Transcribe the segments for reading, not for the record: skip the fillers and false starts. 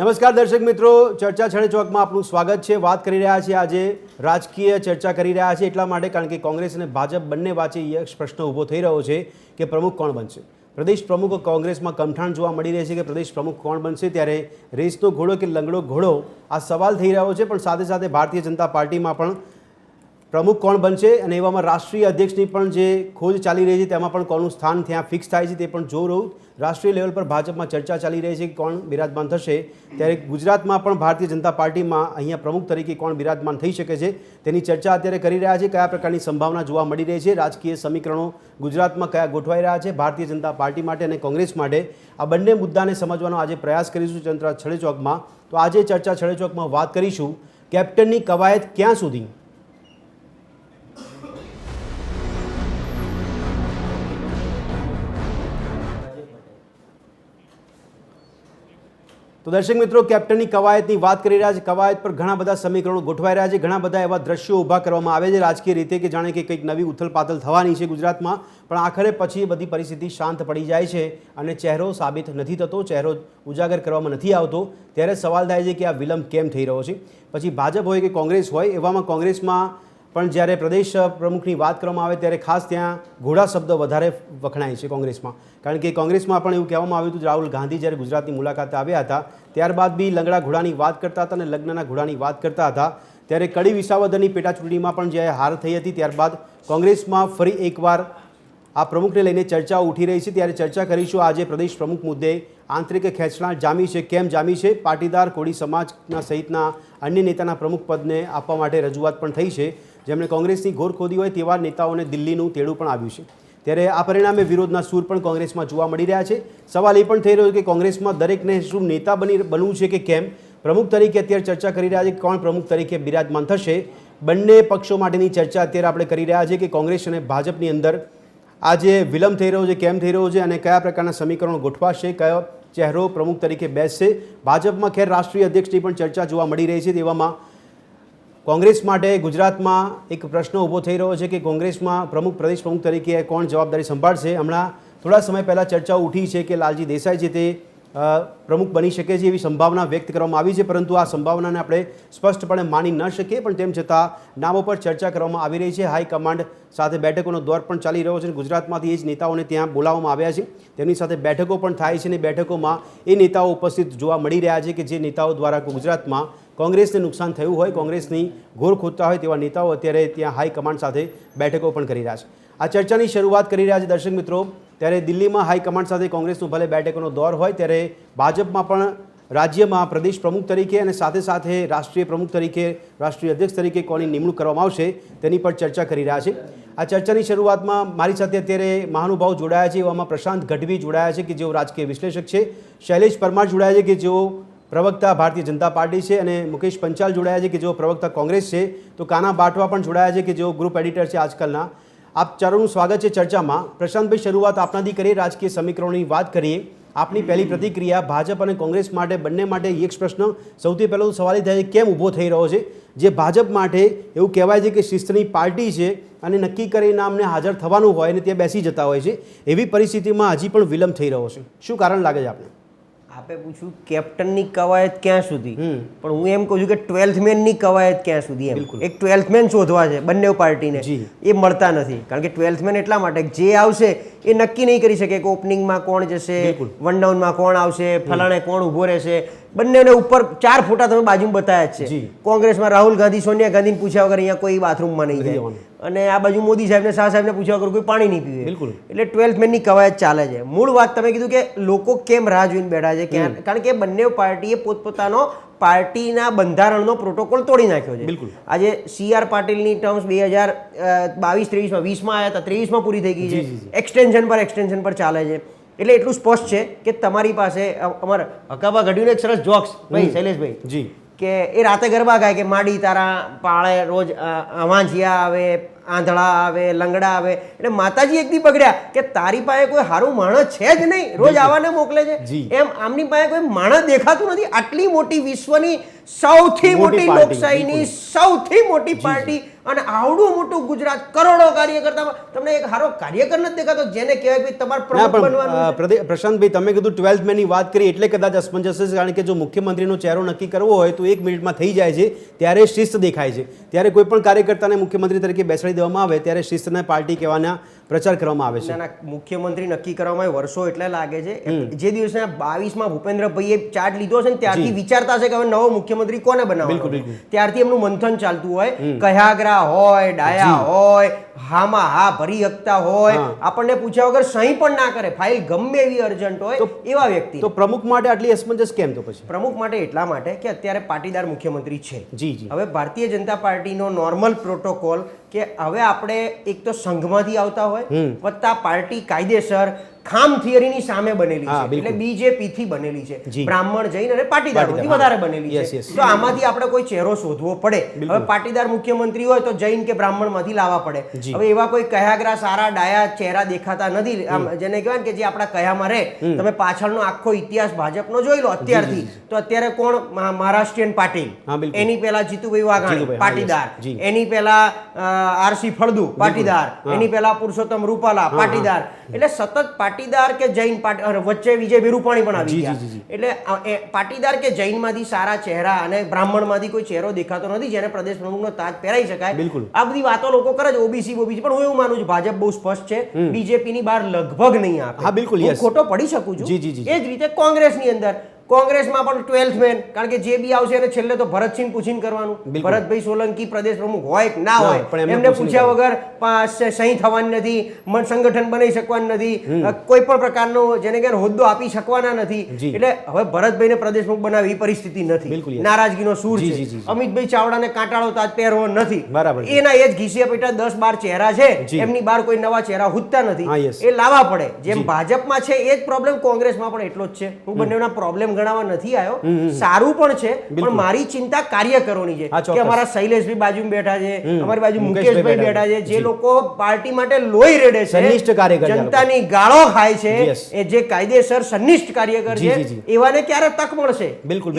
નમસ્કાર દર્શક મિત્રો, ચર્ચા છડે ચોકમાં આપનું સ્વાગત છે। વાત કરી રહ્યા છીએ આજે રાજકીય ચર્ચા કરી રહ્યા છે એટલા માટે કારણ કે કોંગ્રેસ અને ભાજપ બંને વચ્ચે એક પ્રશ્ન ઊભો થઈ રહ્યો છે કે પ્રમુખ કોણ બનશે। પ્રદેશ પ્રમુખ કોંગ્રેસમાં કમઠાણ જોવા મળી રહી છે કે પ્રદેશ પ્રમુખ કોણ બનશે, ત્યારે રેસનો ઘોડો કે લંગડો ઘોડો આ સવાલ થઈ રહ્યો છે। પણ સાથે સાથે ભારતીય જનતા પાર્ટીમાં પણ પ્રમુખ કોણ બનશે અને એવામાં રાષ્ટ્રીય અધ્યક્ષની પણ જે ખોજ ચાલી રહી છે તેમાં પણ કોનું સ્થાન ત્યાં ફિક્સ થાય છે તે પણ જોવું। રાષ્ટ્રીય લેવલ પર ભાજપમાં ચર્ચા ચાલી રહી છે કે કોણ બિરાજમાન થશે, ત્યારે ગુજરાતમાં પણ ભારતીય જનતા પાર્ટીમાં અહીંયા પ્રમુખ તરીકે કોણ બિરાજમાન થઈ શકે છે તેની ચર્ચા અત્યારે કરી રહ્યા છે। કયા પ્રકારની સંભાવના જોવા મળી રહી છે, રાજકીય સમીકરણો ગુજરાતમાં કયા ગોઠવાઈ રહ્યા છે ભારતીય જનતા પાર્ટી માટે અને કોંગ્રેસ માટે, આ બંને મુદ્દાને સમજવાનો આજે પ્રયાસ કરીશું ચર્ચા છડે ચોકમાં। તો આજે ચર્ચા છડે ચોકમાં વાત કરીશું કેપ્ટનની કવાયત ક્યાં સુધી। તો દર્શક મિત્રો, કેપ્ટનની કવાયતની વાત કરી રહ્યા છે। કવાયત પર ઘણા બધા સમીકરણો ગોઠવાઈ રહ્યા છે, ઘણા બધા એવા દ્રશ્યો ઊભા કરવામાં આવે છે રાજકીય રીતે કે જાણે કે કંઈક નવી ઉથલપાથલ થવાની છે ગુજરાતમાં, પણ આખરે પછી બધી પરિસ્થિતિ શાંત પડી જાય છે અને ચહેરો સાબિત નથી થતો, ચહેરો ઉજાગર કરવામાં નથી આવતો। ત્યારે સવાલ થાય છે કે આ વિલંબ કેમ થઈ રહ્યો છે। પછી ભાજપ હોય કે કોંગ્રેસ હોય, એવામાં કોંગ્રેસમાં પણ જ્યારે પ્રદેશ પ્રમુખની વાત કરવામાં આવે ત્યારે ખાસ ત્યાં ઘોડા શબ્દ વધારે વખણાય છે કોંગ્રેસમાં, કારણ કે કોંગ્રેસમાં પણ એવું કહેવામાં આવ્યું હતું રાહુલ ગાંધી જ્યારે ગુજરાતની મુલાકાતે આવ્યા હતા ત્યારબાદ બી લંગડા ઘોડાની વાત કરતા હતા અને લગ્નના ઘોડાની વાત કરતા હતા। ત્યારે કડી વિસાવદરની પેટા ચૂંટણીમાં પણ જ્યારે હાર થઈ હતી ત્યારબાદ કોંગ્રેસમાં ફરી એકવાર આ પ્રમુખને લઈને ચર્ચાઓ ઉઠી રહી છે। ત્યારે ચર્ચા કરીશું આજે પ્રદેશ પ્રમુખ મુદ્દે આંતરિક ખેંચણાટ જામી છે, કેમ જામી છે, પાટીદાર કોળી સમાજના સહિતના અન્ય નેતાના પ્રમુખ પદને આપવા માટે રજૂઆત પણ થઈ છે, જેમણે કોંગ્રેસની ઘોર ખોદી હોય તેવા નેતાઓને દિલ્હીનું તેડું પણ આવ્યું છે। ત્યારે આ પરિણામે વિરોધના સૂર પણ કોંગ્રેસમાં જોવા મળી રહ્યા છે। સવાલ એ પણ થઈ રહ્યો છે કે કોંગ્રેસમાં દરેકને શું નેતા બનવું છે કે કેમ, પ્રમુખ તરીકે અત્યારે ચર્ચા કરી રહ્યા છે કે કોણ પ્રમુખ તરીકે બિરાજમાન થશે। બંને પક્ષો માટેની ચર્ચા અત્યારે આપણે કરી રહ્યા છીએ કે કોંગ્રેસ અને ભાજપની અંદર આજે વિલંબ થઈ રહ્યો છે, કેમ થઈ રહ્યો છે અને કયા પ્રકારના સમીકરણો ગોઠવાશે, કયો ચહેરો પ્રમુખ તરીકે બેસશે। ભાજપમાં ખેર રાષ્ટ્રીય અધ્યક્ષની પણ ચર્ચા જોવા મળી રહી છે, તેવામાં કોંગ્રેસ માટે ગુજરાતમાં એક પ્રશ્ન ઊભો થઈ રહ્યો છે કે કોંગ્રેસમાં પ્રદેશ પ્રમુખ તરીકે કોણ જવાબદારી સંભાળશે। હમણાં થોડા સમય પહેલાં ચર્ચાઓ ઉઠી છે કે લાલજી દેસાઈ છે તે પ્રમુખ બની શકે છે એવી સંભાવના વ્યક્ત કરવામાં આવી છે, પરંતુ આ સંભાવનાને આપણે સ્પષ્ટપણે માની ન શકીએ, પણ તેમ છતાં નામો પર ચર્ચા કરવામાં આવી રહી છે। હાઈકમાન્ડ સાથે બેઠકોનો દોર પણ ચાલી રહ્યો છે, ગુજરાતમાંથી એ જ નેતાઓને ત્યાં બોલાવવામાં આવ્યા છે, તેમની સાથે બેઠકો પણ થાય છે અને બેઠકોમાં એ નેતાઓ ઉપસ્થિત જોવા મળી રહ્યા છે કે જે નેતાઓ દ્વારા ગુજરાતમાં કોંગ્રેસને નુકસાન થયું હોય, કોંગ્રેસની ઘોર ખોદતા હોય તેવા નેતાઓ અત્યારે ત્યાં હાઈકમાન્ડ સાથે બેઠકો પણ કરી રહ્યા છે। આ ચર્ચાની શરૂઆત કરી રહ્યા છે દર્શક મિત્રો। ત્યારે દિલ્હીમાં હાઈકમાન્ડ સાથે કોંગ્રેસનો ભલે બેઠકોનો દોર હોય, ત્યારે ભાજપમાં પણ રાજ્યમાં પ્રદેશ પ્રમુખ તરીકે અને સાથે સાથે રાષ્ટ્રીય પ્રમુખ તરીકે, રાષ્ટ્રીય અધ્યક્ષ તરીકે કોની નિમણૂક કરવામાં આવશે તેની પર ચર્ચા કરી રહ્યા છે। આ ચર્ચાની શરૂઆતમાં મારી સાથે અત્યારે મહાનુભાવ જોડાયા છે, એવામાં પ્રશાંત ગઢવી જોડાયા છે કે જેઓ રાજકીય વિશ્લેષક છે, શૈલેષ પરમાર જોડાયા છે કે જેઓ પ્રવક્તા ભારતીય જનતા પાર્ટી છે અને મુકેશ પંચાલ જોડાયા છે કે જેઓ પ્રવક્તા કોંગ્રેસ છે, તો કાના બાટવા પણ જોડાયા છે કે જેઓ ગ્રુપ એડિટર છે આજકાલના। આપ ચારોનું સ્વાગત છે ચર્ચામાં। પ્રશાંતભાઈ, શરૂઆત આપનાથી કરીએ, રાજકીય સમીકરણોની વાત કરીએ, આપની પહેલી પ્રતિક્રિયા ભાજપ અને કોંગ્રેસ માટે બંને માટે એક પ્રશ્ન સૌથી પહેલો સવાલ એ થાય કેમ ઊભો થઈ રહ્યો છે, જે ભાજપ માટે એવું કહેવાય છે કે શિસ્તની પાર્ટી છે અને નક્કી કરીને અમને હાજર થવાનું હોય અને ત્યાં બેસી જતા હોય છે, એવી પરિસ્થિતિમાં હજી પણ વિલંબ થઈ રહ્યો છે, શું કારણ લાગે છે આપને? આપે પૂછ્યું કેપ્ટનની કવાયત ક્યાં સુધી, પણ હું એમ કહું છું કે 12th મેનની કવાયત ક્યાં સુધી। એમ એક 12th મેન શોધવા છે બંને પાર્ટીને, એ મળતા નથી, કારણ કે 12th મેન એટલા માટે જે આવશે એ નક્કી નહીં કરી શકે કે ઓપનિંગમાં કોણ જશે, વન ડાઉનમાં કોણ આવશે, ફલાણે કોણ ઊભો રહેશે। બંનેને ઉપર 4 ફોટા તમે બાજુમાં બતાવ્યા જ છે। કોંગ્રેસમાં રાહુલ ગાંધી સોનિયા ગાંધીને પૂછ્યા વગર અહીંયા કોઈ બાથરૂમમાં નહીં જાય, અને આ બાજુ મોદી સાહેબને શાહ સાહેબને પૂછ્યા વગર કોઈ પાણી નહીં પીવે। બિલકુલ, એટલે 12th મેનની કવાયત ચાલે છે। મૂળ વાત તમે કીધું કે લોકો કેમ રાહ જોઈને બેઠા છે, કારણ કે બંને પાર્ટીએ પોતપોતાનો પાર્ટીના બંધારણનો પ્રોટોકોલ તોડી નાખ્યો છે। બિલકુલ, આજે CR પાટીલની ટર્મ્સ 2022-23માં 20માં આવ્યા હતા, 23માં પૂરી થઈ ગઈ છે, એક્સટેન્શન પર ચાલે છે। એટલે એટલું સ્પષ્ટ છે કે તમારી પાસે અમારા હકાબા ઘડ્યું એક સરસ જોક્સ ભાઈ શૈલેષભાઈ જી, કે એ રાતે ગરબા ગાય કે માડી તારા પાળે રોજ વાંઝિયા આવે, આંધળા આવે, લંગડા આવે, એટલે માતાજી એક દી બગડ્યા કે તારી પાસે કોઈ સારું માણસ છે જ નહીં, રોજ આવાને મોકલે છે, એમ આમની પાસે કોઈ માણસ દેખાતું નથી। આટલી મોટી વિશ્વની સૌથી મોટી લોકશાહીની સૌથી મોટી પાર્ટી અને આવડું મોટું ગુજરાત કરોડો કાર્યકર્તામાં તમને એક સારો કાર્યકર નથી દેખાતો જેને કહેવાય કે તમારે પ્રમુખ બનવાનું. પ્રશાંતભાઈ, તમે કીધું 12th મેની વાત કરી એટલે કદાચ અસમંજસ છે, કારણ કે જો મુખ્યમંત્રીનો ચહેરો નક્કી કરવો હોય તો 1 મિનિટમાં થઈ જાય છે, ત્યારે શિસ્ત દેખાય છે. ત્યારે કોઈ પણ કાર્યકર્તાને મુખ્યમંત્રી તરીકે બેસાડી દેવામાં આવે ત્યારે શિસ્તને પાર્ટી કહેવાના પ્રચાર કરવામાં આવે છે. મુખ્યમંત્રી નક્કી કરવામાં વર્ષો એટલે લાગે છે. જે દિવસે 22માં ભૂપેન્દ્રભાઈએ ચાર્જ લીધો છે ને ત્યારથી વિચારતા છે કે હવે નવો મુખ્યમંત્રી કોને બનાવવાનો, ત્યારથી એમનું મંથન ચાલતું હોય. કયાગ્રા હોય, ડાયા હોય, હામાં હા ભરી હકતા હોય, આપણને પૂછ્યા વગર સહી પણ ના કરે, ફાઇલ ગમે એવી અર્જન્ટ હોય એવા વ્યક્તિ. તો પ્રમુખ માટે આટલી અસમંજસ કેમ? તો પછી પ્રમુખ માટે એટલા માટે કે અત્યારે પાટીદાર મુખ્યમંત્રી છે. જી જી. હવે ભારતીય જનતા પાર્ટીનો નોર્મલ પ્રોટોકોલ કે હવે આપણે એક તો સંઘમાંથી આવતા હોય વત્તા પાર્ટી કાયદેસર ખામ થિયરીની સામે બનેલી છે, એટલે બીજેપી થી બનેલી છે, બ્રાહ્મણ જૈન અને પાટીદારોથી વધારે બનેલી છે. તો આમાંથી આપણે કોઈ ચહેરો શોધવો પડે. હવે પાટીદાર મુખ્યમંત્રી હોય તો જૈન કે બ્રાહ્મણ માંથી લાવવા પડે. હવે એવા કોઈ કયાગ્રા સારા ડાયા ચહેરા દેખાતા નથી, જેને કહેવાય કે જે આપણા કયામાં રહે. તમે પાછળનો આખો ઇતિહાસ ભાજપનો જોઈ લો અત્યારથી, તો અત્યારે કોણ? મહારાષ્ટ્રીયન પાટીલ, એની પહેલા જીતુભાઈ વાઘાણી પાટીદાર, એની પહેલા આરસી ફળદુ પાટીદાર, એની પહેલા પુરુષોત્તમ રૂપાલા પાટીદાર. એટલે સતત પાટીદાર કે જૈન વચ્ચે વિજયભાઈ રૂપાણી પણ આવી ગયા. એટલે પાટીદાર કે જૈનમાંથી સારા ચહેરા અને બ્રાહ્મણમાંથી કોઈ ચહેરો દેખાતો નથી જેને પ્રદેશ પ્રમુખનો તાજ પહેરાઈ શકાય. આ બધી વાતો લોકો કરે છે ઓબીસી પણ હું એવું માનું છું ભાજપ બહુ સ્પષ્ટ છે, બીજેપી ની બહાર લગભગ નહીં આપે. હા બિલકુલ, હું ખોટો પડી શકું છું. એ જ રીતે કોંગ્રેસની અંદર કોંગ્રેસમાં પણ 12th મેન, કારણ કે જે બી આવશે એને છેલ્લે તો ભરતસિંહ પૂછીને કરવાનું. ભરતભાઈ સોલંકી પ્રદેશ પ્રમુખ હોય કે ના હોય, એમને પૂછ્યા વગર સહી થવાની નથી, સંગઠન બનાવી શકવાનું નથી, કોઈ પણ પ્રકારનો જેને કે હોદ્દો આપી શકવાના નથી. એટલે હવે ભરતભાઈને પ્રદેશ પ્રમુખ બનાવી પરિસ્થિતિ નથી, નારાજગીનો સૂર છે. અમિતભાઈ ચાવડાને કાંટાળો તાજ પહેરવો નથી, એના એ જ ઘીસિયા પેટા 10-12 ચહેરા છે, એમની બહાર કોઈ નવા ચહેરા હુજતા નથી, એ લાવવા પડે. જેમ ભાજપમાં છે એ જ પ્રોબ્લેમ કોંગ્રેસમાં પણ એટલો જ છે. હું બંનેના પ્રોબ્લેમ ગણાવવા નથી આવ્યો, સારું પણ છે, પણ મારી ચિંતા કાર્યકરોની છે કે અમારા શૈલેષભાઈ બાજુ બેઠા છે, અમારી બાજુ મુકેશભાઈ બેઠા છે, જે લોકો પાર્ટી માટે લોહી રેડે છે, જનતાની ગાળો ખાય છે, એ જે કાયદેસર સનિષ્ઠ કાર્યકર છે એવાને ક્યારે તક મળશે?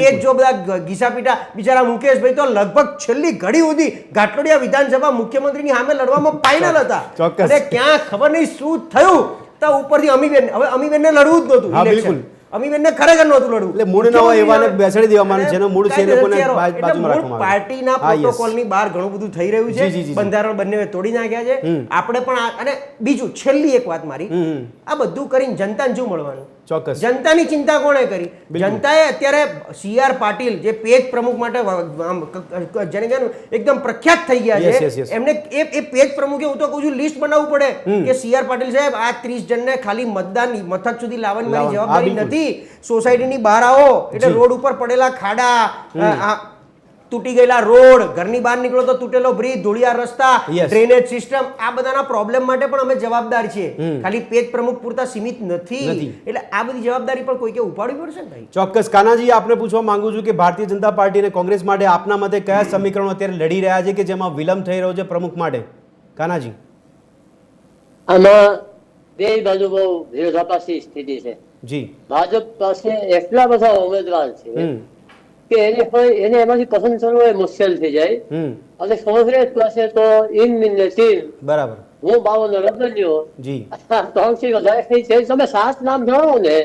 એ જો બધા ઘીસાપીટા બિચારા મુકેશભાઈ તો લગભગ છેલ્લી ઘડી સુધી ઘાટલોડિયા વિધાનસભા મુખ્યમંત્રીની સામે લડવામાં ફાઇનલ હતા, અને ક્યાં ખબર નહીં શું થયું તો ઉપરથી અમીબેન, હવે અમીબેનને લડવું જ નહોતું ઇલેક્શન, અમીબેનને ખરેખર નહોતું લડવું, એટલે મૂળ ન હોય એવાને બેસાડી દેવામાં, જેનો મૂળ છે એ લોકોને બાજુમાં રાખવામાં આવે. પાર્ટીના પ્રોટોકોલની બહાર ઘણું બધું થઈ રહ્યું છે, બંધારણ બંને તોડી નાખ્યા છે. આપણે પણ અને બીજું છેલ્લી એક વાત મારી, આ બધું કરીને જનતાને શું મળવાનું? ચોક્કસ જનતાની ચિંતા કોણે કરી? જનતાએ અત્યારે CR પાટીલ જે પેજ પ્રમુખ માટે જેને એકદમ પ્રખ્યાત થઈ ગયા છે, એમને એ પેજ પ્રમુખે હું તો કહું છું લિસ્ટ બનાવવું પડે કે CR પાટીલ સાહેબ આ 30 જણને ખાલી મતદાન મથક સુધી લાવવાની મારી જવાબદારી નથી. સોસાયટીની બહાર આવો એટલે રોડ ઉપર પડેલા ખાડા, તૂટી ગયેલા રોડ, ઘરની બહાર નીકળો તો તૂટેલો બ્રિજ, ધૂળિયા રસ્તા, ડ્રેનેજ સિસ્ટમ, આ બધાના પ્રોબ્લેમ માટે પણ અમે જવાબદાર છીએ, ખાલી પેજ પ્રમુખ પૂરતા સીમિત નથી. એટલે આ બધી જવાબદારી પણ કોઈકે ઉપાડવી પડશે ને ભાઈ. ચોક્કસ. કાનાજી, આપને પૂછવા માંગુ છું કે ભારતીય જનતા પાર્ટી અને કોંગ્રેસ માટે આપના મતે કયા સમીકરણો અત્યારે લડી રહ્યા છે કે જેમાં વિલંબ થઈ રહ્યો છે પ્રમુખ માટે? કાનાજી, આમાં બે બાજુ બહુ વિરોધાભાસી સ્થિતિ છે. જી. ભાજપ પાસે એટલા બધા ઉમેદવાર છે કે એને એમાંથી પસંદ કરવું એ મુશ્કેલ થઈ જાય, અને કોંગ્રેસ પાસે તો બરાબર હું 52 રતન્યો જી 300 વધારે થઈ છે. તમે 7 નામ જણાવો ને,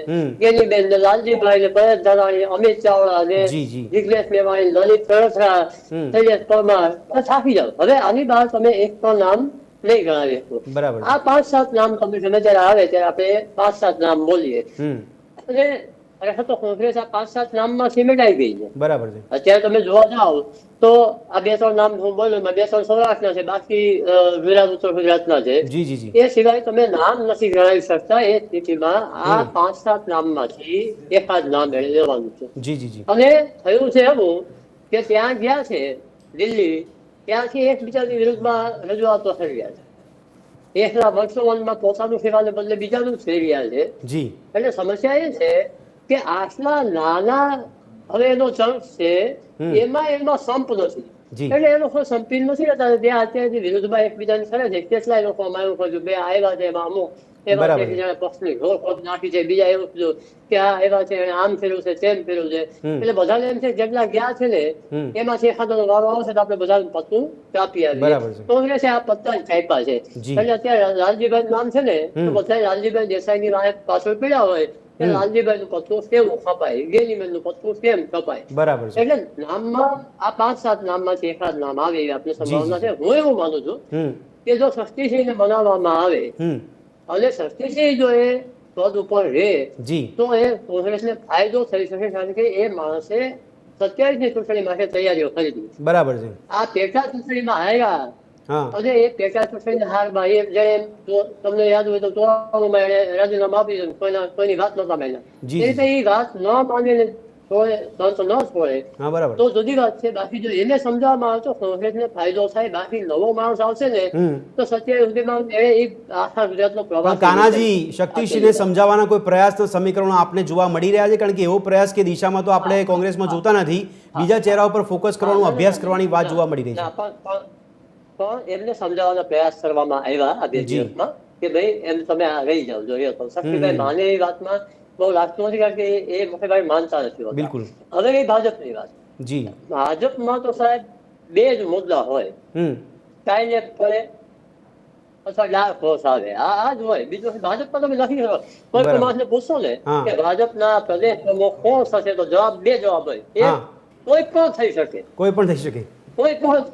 ગેનીબેન ને, લાલજીભાઈ ને, પરેશ ધાનાણી, અમિત ચાવડા ને, જિગ્નેશ મેવાણી, લલિત કળથરા, શૈલેષ પરમાર, થાકી જાવ. હવે આની બહાર તમે એક પણ નામ નહીં ગણાવી શકો. બરાબર. આ 5-7 નામ તમે ગમે ત્યારે આવે ત્યારે આપણે 5-7 નામ બોલીએ, અને ખરેખર તો કોંગ્રેસ આ 5-7 નામમાં સિમેટાઈ ગઈ છે. બરાબર છે. અત્યારે તમે જોવા જાઓ તો આ 2-3 નામ હું બોલું, 2-3 સૌરાષ્ટ્રના છે, બાકી ગુજરાત ઉત્તર ગુજરાતના છે. એ સિવાય તમે નામ નથી ગણાવી શકતા. એ સ્થિતિમાં આ 5-7 નામમાંથી એકાદ નામ એને લેવાનું છે. અને થયું છે એવું કે ત્યાં ગયા છે દિલ્હી, ત્યાંથી એકબીજાની વિરુદ્ધમાં રજૂઆતો થઈ રહ્યા છે. એકલા વર્તમાનમાં પોતાનું સેવાને બદલે બીજાનું થઈ રહ્યા છે. એટલે સમસ્યા એ છે કે આટલા નાના હવે એનો જંગ છે, એમાં સંપ નથી. એટલે એ લોકો સંપીન નથી રહેતા. ત્યાં અત્યારે વિરુદ્ધમાં એકબીજાને કરે છે. કેટલાય લોકો અમારું કર્યું બે આવ્યા છે એમાં અમુક એવા છે કે જેને પક્ષની ઘોડ નાખી છે, બીજા એવું કીધું કે આ એવા છે આમ ફેર્યું છે તેમ ફેર્યું છે. એટલે બધાને એમ છે જેટલા ગયા છે ને એમાંથી એખાદો વારો આવશે તો આપણે બધાનું પત્તું કાપી આવીએ. કોંગ્રેસે આ પત્તા જ કાપ્યા છે. એટલે અત્યારે લાલજીભાઈ નામ છે ને તો બધા લાલજીભાઈ દેસાઈની રાહ પાછળ પડ્યા હોય કે લાલજીભાઈ નું પત્તું કેવું કપાય, ગેનીબેન નું પત્તું કેમ કપાય. બરાબર. એટલે નામમાં આ 5-7 નામમાંથી એકાદ નામ આવે એવી આપણે સંભાવના છે. હું એવું માનું છું કે જો શક્તિસિંહને બનાવવામાં આવે અને શક્તિસિંહ જો એ પદ ઉપર રહે તો એ કોંગ્રેસને ફાયદો થઈ શકે, કારણ કે એ માણસે 27ની ચૂંટણી માટે તૈયારીઓ કરી દીધી. બરાબર છે. આ પેટા ચૂંટણીમાં હાર્યા અને એ પેટા ચૂંટણીના હારમાં એ જેને તમને યાદ હોય તો તોરાણુંમાં એને રાજીનામું આપી દીધું, કોઈની વાત નતા માન્યા. એ રીતે એ વાત ન માનીને તો જુદી વાત છે. બાકી જો એને સમજાવવામાં આવે તો કોંગ્રેસને ફાયદો થાય. બાકી નવો માણસ આવશે ને તો 27 સુધીમાં આખા ગુજરાતનો પ્રવાસ. કાનાજી, શક્તિસિંહને સમજાવવાના કોઈ પ્રયાસ તો સમીકરણો આપને જોવા મળી રહ્યા છે? કારણ કે એવો પ્રયાસ કે દિશામાં તો આપણે કોંગ્રેસમાં જોતા નથી. બીજા ચહેરા ઉપર ફોકસ કરવાનું, અભ્યાસ કરવાની વાત જોવા મળી રહી છે. પણ એમને સમજાવવાના પ્રયાસ કરવામાં આવ્યા આ 2 દિવસમાં કે ભાઈ એમ તમે આ રહી જાવ. જોઈએ તો શક્તિભાઈ માને એ વાતમાં બહુ લાગતું નથી, કારણ કે એ મોટેભાઈ માનતા નથી. બિલકુલ. હવે એ ભાજપની વાત. ભાજપમાં તો સાહેબ 2 જ મુદ્દા હોય, કાંઈ પડે અથવા ડાર્ક હોર્સ આવે, આ જ હોય. બીજું ભાજપમાં તમે લખી શકો. કોઈ પણ માણસને પૂછશો ને કે ભાજપના પ્રદેશ પ્રમુખ કોણ થશે તો જવાબ 2 જવાબ હોય. કોઈ પણ થઈ શકે, કોઈ પણ થઈ શકે, કોઈ પણ.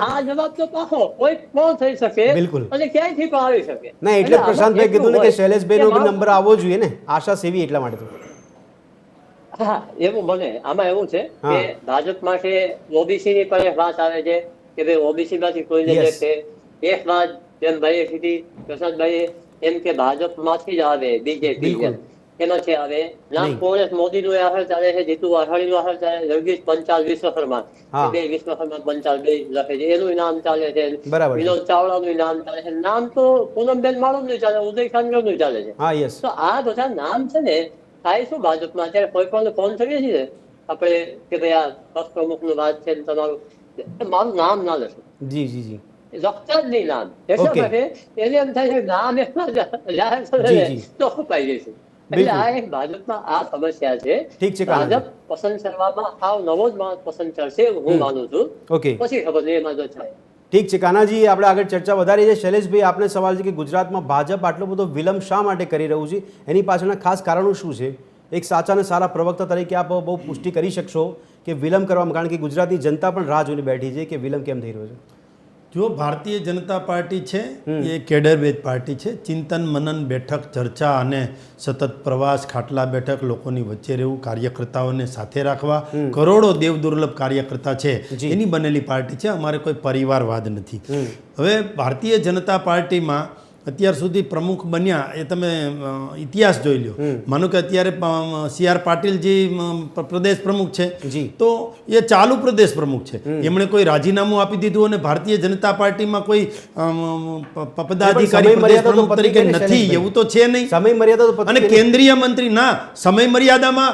આ જવાબ તો પાછો કોઈ પણ થઈ શકે. બિલકુલ. અને ક્યાંયથી પણ આવી શકે. ના, એટલે પ્રશાંતભાઈ કીધું ને કે શૈલેષભાઈ નો નંબર આવવો જોઈએ ને, આશા સેવી એટલા માટે તો. હા, એવું બને. આમાં એવું છે કે ભાજપ માટે ઓબીસી ની પણ એક વાત આવે છે કે ભાઈ ઓબીસી માંથી કોઈને છે. એક વાત જેમ ભાઈએ કીધી પ્રશાંતભાઈએ એમ કે ભાજપ માંથી જ આવે બીજેપી એમાંથી આવે. નામ કોંગ્રેસ મોદી નું આખર ચાલે છે, જીતુ વાઘાણી નું આખર ચાલે, જગદીશ પંચાલ વિશ્વકર્મા, 2 વિશ્વકર્મા પંચાલ 2 લખે છે, એનું નામ ચાલે છે. વિનોદ ચાવડા નું નામ ચાલે છે. નામ તો પૂનમબેન માળું નું ચાલે, ઉદય ખાનગર નું ચાલે છે. તો આ બધા નામ છે ને થાય શું ભાજપમાં અત્યારે કોઈ પણ ફોન કરીએ છીએ આપણે કે ભાઈ આ પક્ષ પ્રમુખ નું વાત છે તમારું, મારું નામ ના લેશો. જી જી જી. લખતા જ નહીં નામ. એટલા માટે એને એમ થાય છે નામ એટલા જાહેર કરે તો ખપાઈ જશે. એટલે આ એક ભાજપમાં આ સમસ્યા છે. ભાજપ પસંદ કરવામાં આવ નવો જ માણસ પસંદ કરશે હું માનું છું. પછી ખબર નહીં એમાં જો થાય. ઠીક છે કાનાજી, આપણે આગળ ચર્ચા વધારી છે. શૈલેષભાઈ, આપને સવાલ છે કે ગુજરાતમાં ભાજપ આટલો બધો વિલંબ શા માટે કરી રહ્યું છે? એની પાછળના ખાસ કારણો શું છે? એક સાચા અને સારા પ્રવક્તા તરીકે આપ બહુ પુષ્ટિ કરી શકશો કે વિલંબ કરવામાં, કારણ કે ગુજરાતની જનતા પણ રાહ જોઈને બેઠી છે કે વિલંબ કેમ થઈ રહ્યો છે? જો ભારતીય જનતા પાર્ટી છે એ કેડર બેઝ પાર્ટી છે. ચિંતન મનન બેઠક ચર્ચા અને સતત પ્રવાસ, ખાટલા બેઠક, લોકોની વચ્ચે રહેવું, કાર્યકર્તાઓને સાથે રાખવા, કરોડો દેવ દુર્લભ કાર્યકર્તા છે એની બનેલી પાર્ટી છે. અમારે કોઈ પરિવારવાદ નથી. હવે ભારતીય જનતા પાર્ટીમાં અત્યાર સુધી પ્રમુખ બન્યા એ તમે ઇતિહાસ જોઈ લો. માનો કે અત્યારે CR પાટીલજી પ્રદેશ પ્રમુખ છે તો એ ચાલુ પ્રદેશ પ્રમુખ છે. એમણે કોઈ રાજીનામું આપી દીધું અને ભારતીય જનતા પાર્ટીમાં કોઈ પદાધિકારી પ્રદેશ પ્રમુખ તરીકે નથી એવું તો છે નહીં. સમય મર્યાદા અને કેન્દ્રીય મંત્રી ના સમય મર્યાદામાં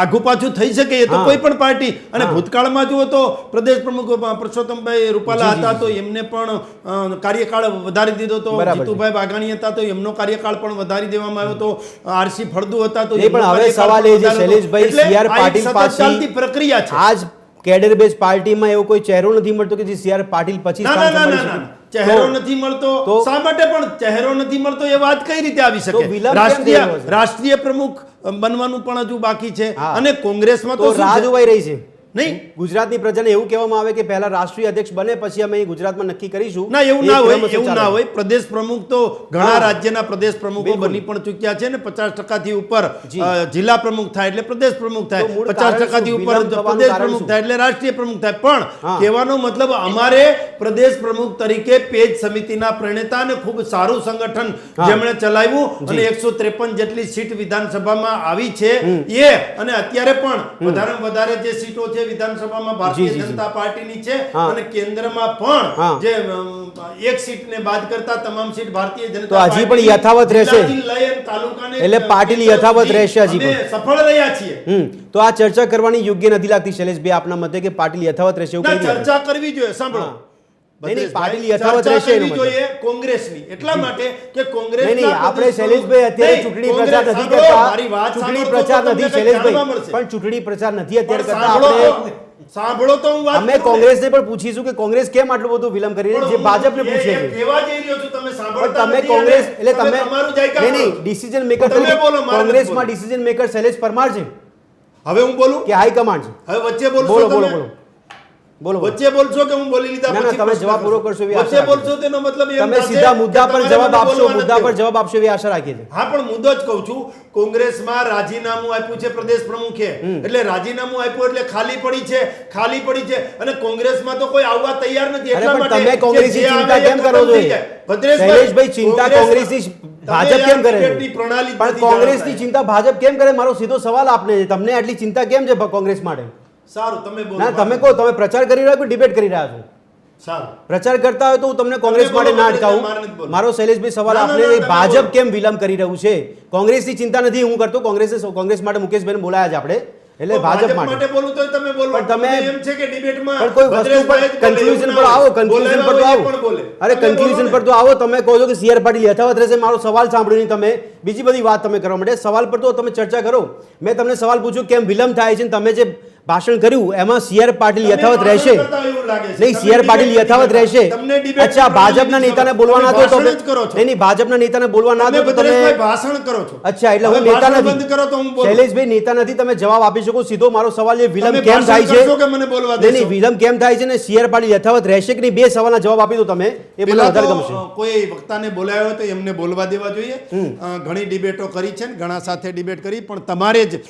આઘું પાછું થઈ શકે એ તો કોઈ પણ પાર્ટી. અને ભૂતકાળમાં જુઓ તો પ્રદેશ પ્રમુખ પરસોત્તમભાઈ રૂપાલા હતા તો એમને પણ કાર્યકાળ વધારી દીધો તો. જીતુભાઈ વાઘાણી હતા તો એમનો કાર્યકાળ પણ વધારી દેવામાં આવ્યો તો. RC ફળદુ હતા તો પણ હવે સવાલ એ છે શૈલેષભાઈ, CR પાટીલ પાછી પ્રક્રિયા છે. આજ કેડર બેઝ પાર્ટીમાં એવો કોઈ ચહેરો નથી મળતો કે જે CR પાટીલ પછી ચહેરો નથી મળતો. શા માટે પણ ચહેરો નથી મળતો એ વાત કઈ રીતે આવી શકે? રાષ્ટ્રીય પ્રમુખ બનવાનું પણ હજુ બાકી છે અને કોંગ્રેસમાં તો રાહ જોવાઈ રહી છે. નહીં, ગુજરાતની પ્રજાને એવું કહેવામાં આવે કે પહેલા રાષ્ટ્રીય અધ્યક્ષ બને પછી અમે ગુજરાતમાં નક્કી કરીશું. ના, એવું ના હોય, એવું ના હોય. પ્રદેશ પ્રમુખ તો ઘણા રાજ્યના પ્રદેશ પ્રમુખો બની પણ ચૂક્યા છે ને. 50% ઉપર જિલ્લા પ્રમુખ થાય એટલે પ્રદેશ પ્રમુખ થાય, 50% ઉપર પ્રદેશ પ્રમુખ થાય એટલે રાષ્ટ્રીય પ્રમુખ થાય. પણ કહેવાનો મતલબ અમારે પ્રદેશ પ્રમુખ તરીકે પેજ સમિતિના પ્રણેતા અને ખૂબ સારું સંગઠન જેમણે ચલાવ્યું અને 153 જેટલી સીટ વિધાનસભામાં આવી છે એ, અને અત્યારે પણ વધારે જે સીટો છે જે વિધાનસભામાં ભારતીય જનતા પાર્ટીની છે અને કેન્દ્રમાં પણ જે એક સીટને બાદ કરતા તમામ સીટ ભારતીય જનતા તો હજી પણ યથાવત રહેશે એટલે પાર્ટી યથાવત રહેશે હજી પણ સફળ રહ્યા છીએ તો આ ચર્ચા કરવાની યોગ્ય નથી લાગતી શૈલેષભાઈ આપના મતે કે પાર્ટી યથાવત રહેશે એવું કઈ ચર્ચા કરવી જોઈએ સાંભળો પાર્ટી યથાવત રહેશે એનું જોઈએ કોંગ્રેસની એટલા માટે કે કોંગ્રેસ નહીં આપણે શૈલેષભાઈ અત્યારે ચૂંટણી પ્રચાર નથી કરતા ચૂંટણી પ્રચાર નથી શૈલેષભાઈ પણ ચૂંટણી પ્રચાર નથી અત્યારે કરતા આપણે સાંભળો તો હું વાત અમે કોંગ્રેસને પણ પૂછીશું કે કોંગ્રેસ કેમ આટલું બધું વિલંબ કરી રહી છે જે ભાજપને પૂછે છે કેવા જઈ રહ્યો છો તમે સાંભળતા તમે નથી કોંગ્રેસ અને એટલે તમે તમારું જાયકા નહીં ડિસિઝન મેકર તમે બોલો, મારે કોંગ્રેસમાં નથી ડિસિઝન મેકર શૈલેષ પરમાર છે હવે હું બોલું કે હાઈ કમાન્ડ છે હવે વચ્ચે બોલશો બોલો તમે? બોલો બોલો બોલો વચ્ચે બોલશો કે હું બોલી લીધા ના, ના, પછી તમે પ્રશ્ન જવાબ પૂરો કરશો? કરશો એવી આશા વચ્ચે બોલશો તેનો મતલબ એમ તમે થશે સીધા મુદ્દા કે પર તમારે જવાબ મને આપશો બોલવા મુદ્દા નથી પર જવાબ આપશો એવી આશા રાખીએ છીએ હા પણ મુદ્દો જ કહું છું કોંગ્રેસમાં રાજીનામું આપ્યું છે પ્રદેશ પ્રમુખે એટલે રાજીનામું આપ્યું એટલે ખાલી પડી છે અને કોંગ્રેસમાં તો કોઈ આવવા તૈયાર નથી અરે એટલા પણ માટે તમે કોંગ્રેસની કે જે ચિંતા આવે એ કેમ ખતમ કરો છો થઈ જાય. ભદ્રેશભાઈ, શૈલેષભાઈ ચિંતા કોંગ્રેસની ભાજપ કેમ કરે ડિબેટની છે પ્રણાલી જ પણ નથી કોંગ્રેસની જાણતા. ચિંતા ભાજપ કેમ કરે મારો સીધો સવાલ આપને છે તમને આટલી ચિંતા કેમ છે કોંગ્રેસ માટે સારું તમે બોલો ના તમે કહો તમે પ્રચાર કરી રહ્યા છો કે ડિબેટ કરી રહ્યા છો સારું પ્રચાર કરતા હોય તો હું તમને કોંગ્રેસ બોલો, માટે ના મારે અટકાવું નથી બોલવું. મારો શૈલેષભાઈ સવાલ ના, ના, આપને ના, તમે ભાજપ બોલો. કેમ વિલંબ કરી રહ્યું છે કોંગ્રેસની ચિંતા નથી હું કરતો કોંગ્રેસ માટે મુકેશભાઈને બોલાયા છે આપણે એટલે ભાજપ માટે બોલું તો તમે બોલો પણ તમે એમ છે કે ડિબેટમાં પણ કોઈ વસ્તુ પર કન્ક્લુઝન પર આવો કન્ક્લુઝન પર તો આવો અરે કન્ક્લુઝન પર તો આવો તમે કહો છો કે સીઆર પાટીલ યથાવત રહેશે મારો સવાલ સાંભળીને તમે બીજી બધી વાત તમે કરવા માટે સવાલ પર તો તમે ચર્ચા કરો મેં તમને સવાલ પૂછ્યો કેમ વિલંબ થાય છે તમે જે ભાષણ કર્યું એમાં સીઆર પાટીલ યથાવત રહેશે નહીં સીઆર પાટીલ યથાવત રહેશે અચ્છા ભાજપના નેતાને બોલવાના તો તમે નહીં ભાજપના નેતાને બોલવાના તો તમે ભાષણ કરો છો અચ્છા એટલે હું નેતા નથી કરો તો હું બોલું. શૈલેષભાઈ નેતા નથી તમે જવાબ આપી શકો સીધો મારો સવાલ એ વિલંબ તમે કેમ ભાષણ થાય છે કરશો કે મને બોલવા નહીં દેશો? વિલંબ કેમ થાય છે ને સીઆર પાટીલ યથાવત રહેશે કે નહીં બે સવાલના જવાબ આપી દો તમે એ મને પેલા વધારે તો, ગમશે કોઈ વક્તાને બોલાવ્યો હોય તો એમને બોલવા દેવા જોઈએ ઘણી ડિબેટો કરી છે ને ઘણા સાથે ડિબેટ કરી પણ તમારે જ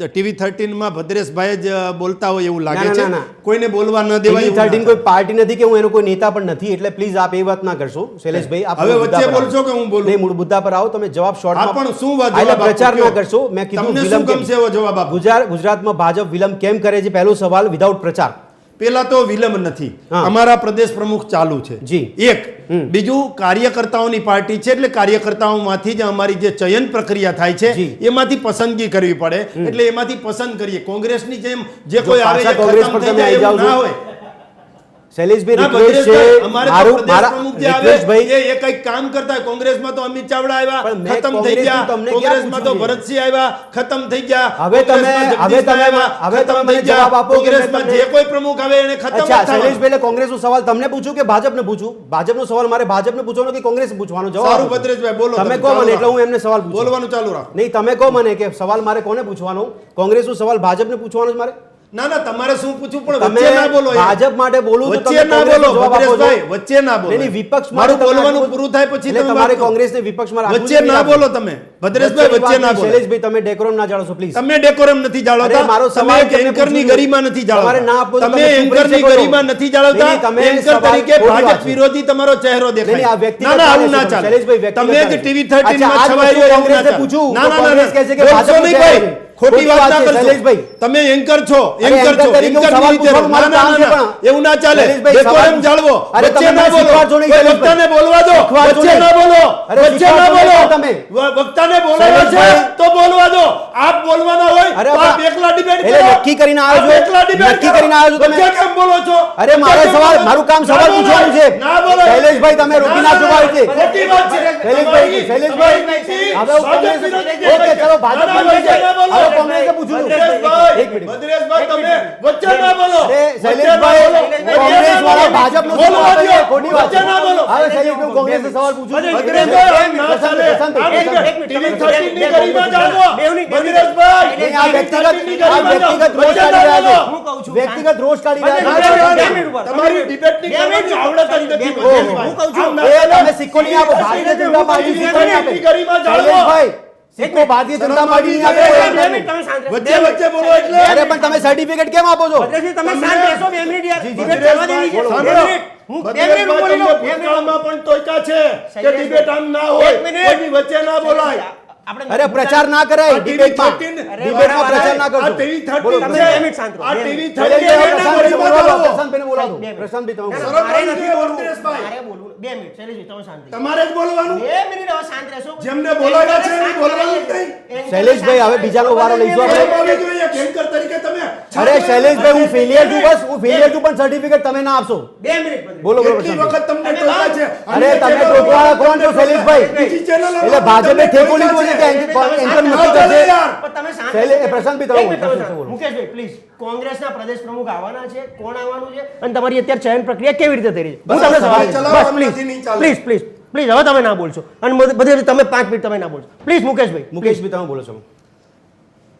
ટીવી 13 માં ભદ્રેશભાઈ જ બોલતા હોય એવું લાગે ના, છે ના, ના. કોઈને બોલવા ન દેવાય એવું TV13 ના કોઈ પાર્ટી નથી કે હું એનો કોઈ નેતા પણ નથી એટલે પ્લીઝ આપ એ વાત ના કરશો શૈલેષભાઈ આપ હવે મૂળ મુદ્દા વચ્ચે પર આવો. બોલશો કે હું બોલું? નહીં મૂળ મુદ્દા પર આવો તમે જવાબ હા, શોર્ટમાં પણ શું વાત એટલે જવાબ આપો? પ્રચાર ના કયો? કરશો મેં કીધું તમને વિલંબ શું કેમ ગમશે એવો જવાબ આપો? ગુજરાતમાં ભાજપ વિલંબ કેમ કરે છે પહેલો સવાલ વિધાઉટ પ્રચાર પેલા તો વિલંબ નથી હા. અમારા પ્રદેશ પ્રમુખ ચાલુ છે જી. એક બીજું કાર્યકર્તાઓની પાર્ટી છે એટલે કાર્યકર્તાઓમાંથી જ અમારી જે ચયન પ્રક્રિયા થાય છે જી. એમાંથી પસંદગી કરવી પડે એટલે એમાંથી પસંદ કરીએ કોંગ્રેસની જેમ જે કોઈ આવે પાછા એ કોંગ્રેસ ખતમ પર થઈ તમે જાય આવી એવું જાઓ ના છો. હોય શૈલેષભાઈ ના, રિક્વેસ્ટ છે ભદ્રેશભાઈ, અમારે તો મારું પ્રદેશ મારા પ્રમુખ જે આવે, રિક્વેસ્ટભાઈ એ કંઈક કામ કરતા હોય. કોંગ્રેસમાં તો અમિત ચાવડા આવ્યા, પણ મેં ખતમ થઈ કોંગ્રેસનું ગયા. તમને ક્યાં કોંગ્રેસમાં તો પૂછ્યું છે? ભરતસિંહ આવ્યા, ખતમ થઈ ગયા. હવે તમે- કોંગ્રેસમાં હવે તમે- જગદીશભાઈ આવ્યા, હવે તમે ખતમ મને થઈ ગયા. જવાબ આપો કે મેં કોંગ્રેસમાં તમને- જે કોઈ પ્રમુખ આવે એને ખતમ જ અચ્છા થવાનું. શૈલેષભાઈ એટલે કોંગ્રેસનો સવાલ તમને પૂછું કે ભાજપને પૂછું ભાજપનો સવાલ મારે ભાજપને પૂછવાનો કે કોંગ્રેસ પૂછવાનો જવાબ સારું, આપો. ભદ્રેશભાઈ, બોલો તમે તમે, કહો ચાલુ મને એટલે રાખો. હું એમને સવાલ પૂછું બોલવાનું ચાલુ રાખો. નહીં તમે કહો મને કે સવાલ મારે કોને પૂછવાનો કોંગ્રેસનો સવાલ ભાજપને પૂછવાનો છે મારે ના ના તમારે શું પૂછવું પણ તમે વચ્ચે ના બોલો યાર. ભાજપ માટે બોલું તો વચ્ચે તમે ના કોંગ્રેસનો બોલો જવાબ આપો છો. ભદ્રેશભાઈ, વચ્ચે ના બોલો. નહીં, નહીં, વિપક્ષ મારું માટે તમે બોલવાનું આટલું- પૂરું થાય પછી એટલે તમે તમારે વાત કરો. કોંગ્રેસને વિપક્ષમાં રાખવું વચ્ચે જ ના નથી બોલો રાખવું. તમે ભદ્રેશભાઈ, વચ્ચેની વચ્ચે વાત ના નહીં, બોલો. શૈલેષભાઈ તમે ડેકોરમ ના જાળો છો પ્લીઝ તમે ડેકોરમ નથી જાળવતા. અરે મારો તમે સવાલ એક તમને એન્કરની પૂછું. ગરિમા નથી તમારે ના આપવું તો જાળવતા. તમે તમે ચૂપ રહી એન્કરની શકો છો. ગરિમા નથી જાળવતા. નહીં, તમે એન્કર સવાલ તરીકે ખોટી વાત ભાજપ છે. વિરોધી તમારો ચહેરો નહીં, દેખાય. આ વ્યક્તિગત ના ના આવું ચાલે ના છે. ચાલે. શૈલેષભાઈ, વ્યક્તિગત તમે જ ચાલે છે. ટીવી 13 અચ્છા, માં આજ છવાઈ વસ્તુ રહ્યો એવું ના કોંગ્રેસને ચાલે. પૂછું. ના તો ના કોંગ્રેસ કહે છે કે બોલશો ભાજપનું નહીં ચહેરો ભાઈ. છે. ખોટી વાત ના છે, કરશો. શૈલેષભાઈ. તમે એન્કર છો, અરે એન્કર એન્કર છો, તરીકે હું એન્કરની સવાલ રીતે રહો. પૂછવાનું મારું ના, કામ ના, છે ના, પણ. એવું ના ચાલે. શૈલેષભાઈ, ડેકોરમ સવાલ- જાળવો. અરે વચ્ચે તમે ના મને બોલો. શીખવાડજો નહીં, કોઈ શૈલેષભાઈ. વક્તાને બોલવા દો. શીખવાડજો વચ્ચે નહીં. ના બોલો. અરે વચ્ચે ના શીખવાડજો બોલો. નહીં તમે. વક્તાને બોલાવ્યો છે શૈલેષભાઈ. તો બોલવા દો. આપ બોલવાના હોય અરે તો આપ બા- એકલા ડિબેટ એટલે કરો. નક્કી કરીને આવ્યો આપ છો. એકલા ડિબેટ નક્કી કરો. કરીને આવ્યો છો તમે. વચ્ચે કેમ બોલો છો? અરે મારે વચ્ચે કેમ સવાલ બોલો? મારું કામ ના સવાલ બોલાય. પૂછવાનું છે ના બોલાય. શૈલેષભાઈ તમે રોકી ના શકો આવી રીતે. ખોટી વાત છે. શૈલેષભાઈ, શૈલેષભાઈ, હવે હું કોંગ્રેસ- ઓકે, ચલો, ભાજપ ના, ના, બંધ વચ્ચે ના બોલો. હવે કોંગ્રેસે પૂછ્યું. ભદ્રેશભાઈ, એક મિનિટ. ભદ્રેશભાઈ, તમે વચ્ચે ના બોલો. અરે વચ્ચે ના શૈલેષભાઈ, બોલો. વચ્ચે કોંગ્રેસ ના વાળા બોલો. ભાજપનો બોલવા સવાલ દ્યો. છે, ખોટી વાત છે. વચ્ચે ના બોલો. હવે શૈલેષભાઈ, હું કોંગ્રેસનો સવાલ પૂછું છું. ભદ્રેશભાઈ, આમ ના ચાલે. પ્રશાંત, આમ પ્રશાંત. ટીવી 13 ની ગરિમા જાળવો. ભદ્રેશભાઈ, નહીં, આ વ્યક્તિગત રોષ વચ્ચે કાઢી ના રહ્યા બોલો. છે. વ્યક્તિગત રોષ કાઢી ના, રહ્યા ના, છે. ના, ના. તમારી ડિબેટની કરવાની આવડત જ નથી ભદ્રેશભાઈ. આમ ના એ ચાલે. તમે સિક્કો નહીં આપો. ભારતીય જનતા પાર્ટી સિક્કો નહીં આપે. ટીવી ગરિમા જાળવો. શૈલેષભાઈ, સિક્કો ભારતીય જનતા પાર્ટી નહીં આપે. વચ્ચે વચ્ચે બોલો એટલે અરે પણ તમે સર્ટિફિકેટ કેમ આપો છો? તમે શાંત રહેશો 2 મિનિટ યાર જી, ડિબેટ જી. ચાલવા દેવી છે બોલો, 2 બોલો. મિનિટ હું 2 મિનિટ ભદ્રેશભાઈ, બોલી તમને લઉં ભૂતકાળમાં પણ ટોક્યા છે કે શૈલેષભાઈ. ડિબેટ આમ ના હોય. એક મિનિટ. કોઈની વચ્ચે ના બોલાય. આપણે અરે પ્રચાર ના કરાય આ ડિબેટમાં TV ડિબેટમાં પ્રચાર ના આ કરજો TV 13 બોલો, તમે છે. 2 મિનિટ શાંત રહો, આ 2 TV મિનિટ. 13 શૈલેષભાઈ, એના પ્રશાંતભાઈને ગોળીબાર બોલાવો, આવો. પ્રશાંતભાઈને બોલાવો. બે મિનિટ. પ્રશાંતભાઈ તમે બોલો. શરમ મારે નથી નથી બોલવું. વોલ્ટરેશભાઈ. મારે બોલવું. 2 મિનિટ શૈલેષજી, તમે શાંત રહો. તમારે જ બોલવાનું 2 મિનિટ હવે શાંત રહેશો. જેમને બોલાવ્યા છે એમને બોલવાનું જ નહીં. શૈલેષભાઈ, હવે બીજાનો વારો લઈશું આપણે. શરમ આવવી જોઈએ. કેન્કર તરીકે તમે અરે શૈલેષભાઈ, હું ફેલિયર છું, બસ હું ફેલિયર છું, પણ સર્ટિફિકેટ તમે ના આપશો. 2 મિનિટ પછી. બોલો બોલો કેટલી પ્રશાંતભાઈ. વખત તમને ટોકા છે અરે તમે ટોકવાળા કોણ છો શૈલેષભાઈ? બીજી ચેનલો એટલે ભાજપે ઠેકો લીધો છે કે એન્કર નક્કી કરશે. પણ તમે શાંત શૈલેષ, રહેશો. પ્રશાંતભાઈ, તમે એક મિનિટ, બોલો, તમે શાંત. બોલો. મુકેશભાઈ પ્લીઝ, કોંગ્રેસના પ્રદેશ પ્રમુખ આવવાના છે, કોણ આવવાનું છે અને તમારી અત્યારે ચયન પ્રક્રિયા કેવી રીતે થઈ રહી છે? હું બસ, તમને સવાલ સવાલ ચલાવવાનું પ્લીઝ નથી, નહીં ચાલે. પ્લીઝ પ્લીઝ પ્લીઝ હવે તમે ના બોલશો અને બધે તમે 5 મિનિટ તમે ના બોલશો પ્લીઝ મુકેશભાઈ. મુકેશભાઈ તમે બોલો છો.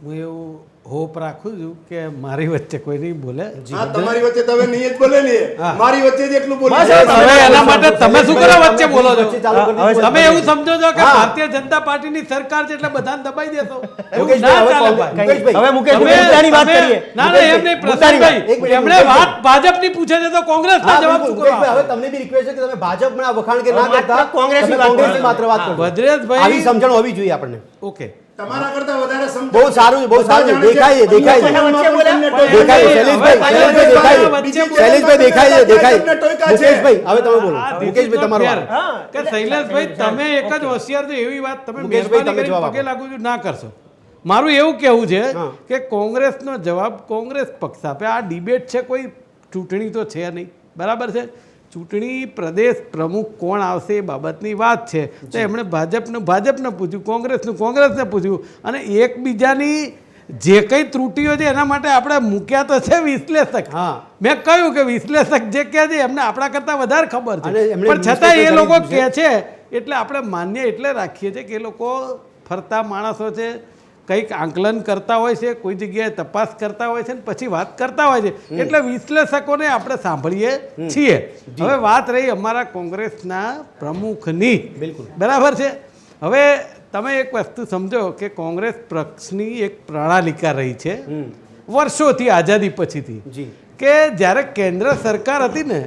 હું એવું હોપ રાખું છું કે મારી વચ્ચે કોઈ નહીં બોલે. હા, તમારી વચ્ચે તમે નહીં જ બોલેલી. મારી વચ્ચે જ એટલું બોલી. બસ, હવે એના માટે તમે શું કરો વચ્ચે બોલો છો? વચ્ચે ચાલુ કરી દીધું. તમે એવું સમજો છો કે હા. ભારતીય જનતા પાર્ટીની સરકાર છે એટલે બધાને દબાઈ દેશો? એવું મુકેશભાઈ, ના હવે ચાલે ભાઈ. મુકેશભાઈ, હવે મુકેશભાઈ તમે- મુદ્દાની વાત તમે- કરીએ. ના ના એમ નહીં મુદ્દાની વાત. પ્રશાંતભાઈ, એક મિનિટ, એમણે મુકેશભાઈ. વાત ભાજપની પૂછે છે તો કોંગ્રેસના હા, જવાબ બિલકુલ, શું કરવા મુકેશભાઈ, હવે આપો? તમને બી રિક્વેસ્ટ છે કે તમે ભાજપના વખાણ કે ના માત્ર કરતા કોંગ્રેસની તમે વાત કોંગ્રેસની કરો. માત્ર વાત કરો. ભદ્રેશભાઈ- આવી સમજણ હોવી જોઈએ આપણને. ઓકે, તમારા કરતા વધારે સમજણ. બહુ સારું છે, બહુ સારું છે. દેખાય છે, દેખાય છે. વચ્ચે બોલ્યા? દેખાય છે, શૈલેષભાઈ, હવે શૈલેષભાઈ દેખાય છે. વચ્ચે બોલ્યા? શૈલેષભાઈ દેખાય છે, દેખાય ભાજપને છે. ટોયકા છે. મુકેશભાઈ, હવે તમે બોલો. આ this is મુકેશભાઈ not તમારો fair. વારો. હા. કે શૈલેષભાઈ તમે એક જ હોશિયાર છો એવી વાત તમે મુકેશભાઈ, મહેરબાની તમે કરીને જવાબ પગે આપો. લાગુ છું ના કરશો. મારું એવું કહેવું છે હા. કે કોંગ્રેસનો જવાબ કોંગ્રેસ પક્ષ આપે. આ ડિબેટ છે, કોઈ ચૂંટણી તો છે નહીં, બરાબર છે? ચૂંટણી પ્રદેશ પ્રમુખ કોણ આવશે એ બાબતની વાત છે. તો એમણે ભાજપને પૂછ્યું, કોંગ્રેસને પૂછ્યું અને એકબીજાની જે કંઈ ત્રુટીઓ છે એના માટે આપણે મૂક્યા તો છે વિશ્લેષક. હા. મેં કહ્યું કે વિશ્લેષક જે કહે છે એમને આપણા કરતાં વધારે ખબર છે, અને એમણે પણ છતાં એ newspaper લોકો કરી કહે છે એટલે આપણે માન્ય એટલે રાખીએ છીએ કે એ લોકો ફરતા માણસો છે, કંઈક આંકલન કરતા હોય છે, કોઈ જગ્યાએ તપાસ કરતા હોય છે ને પછી વાત કરતા હોય છે. એટલે વિશ્લેષકોને આપણે સાંભળીએ છીએ. હવે વાત રહી અમારા કોંગ્રેસના પ્રમુખની, બિલકુલ. બરાબર છે. હવે તમે એક વસ્તુ સમજો કે કોંગ્રેસ પક્ષની એક પ્રણાલિકા રહી છે વર્ષોથી, આઝાદી પછીથી, જી. કે જ્યારે કેન્દ્ર સરકાર હતી ને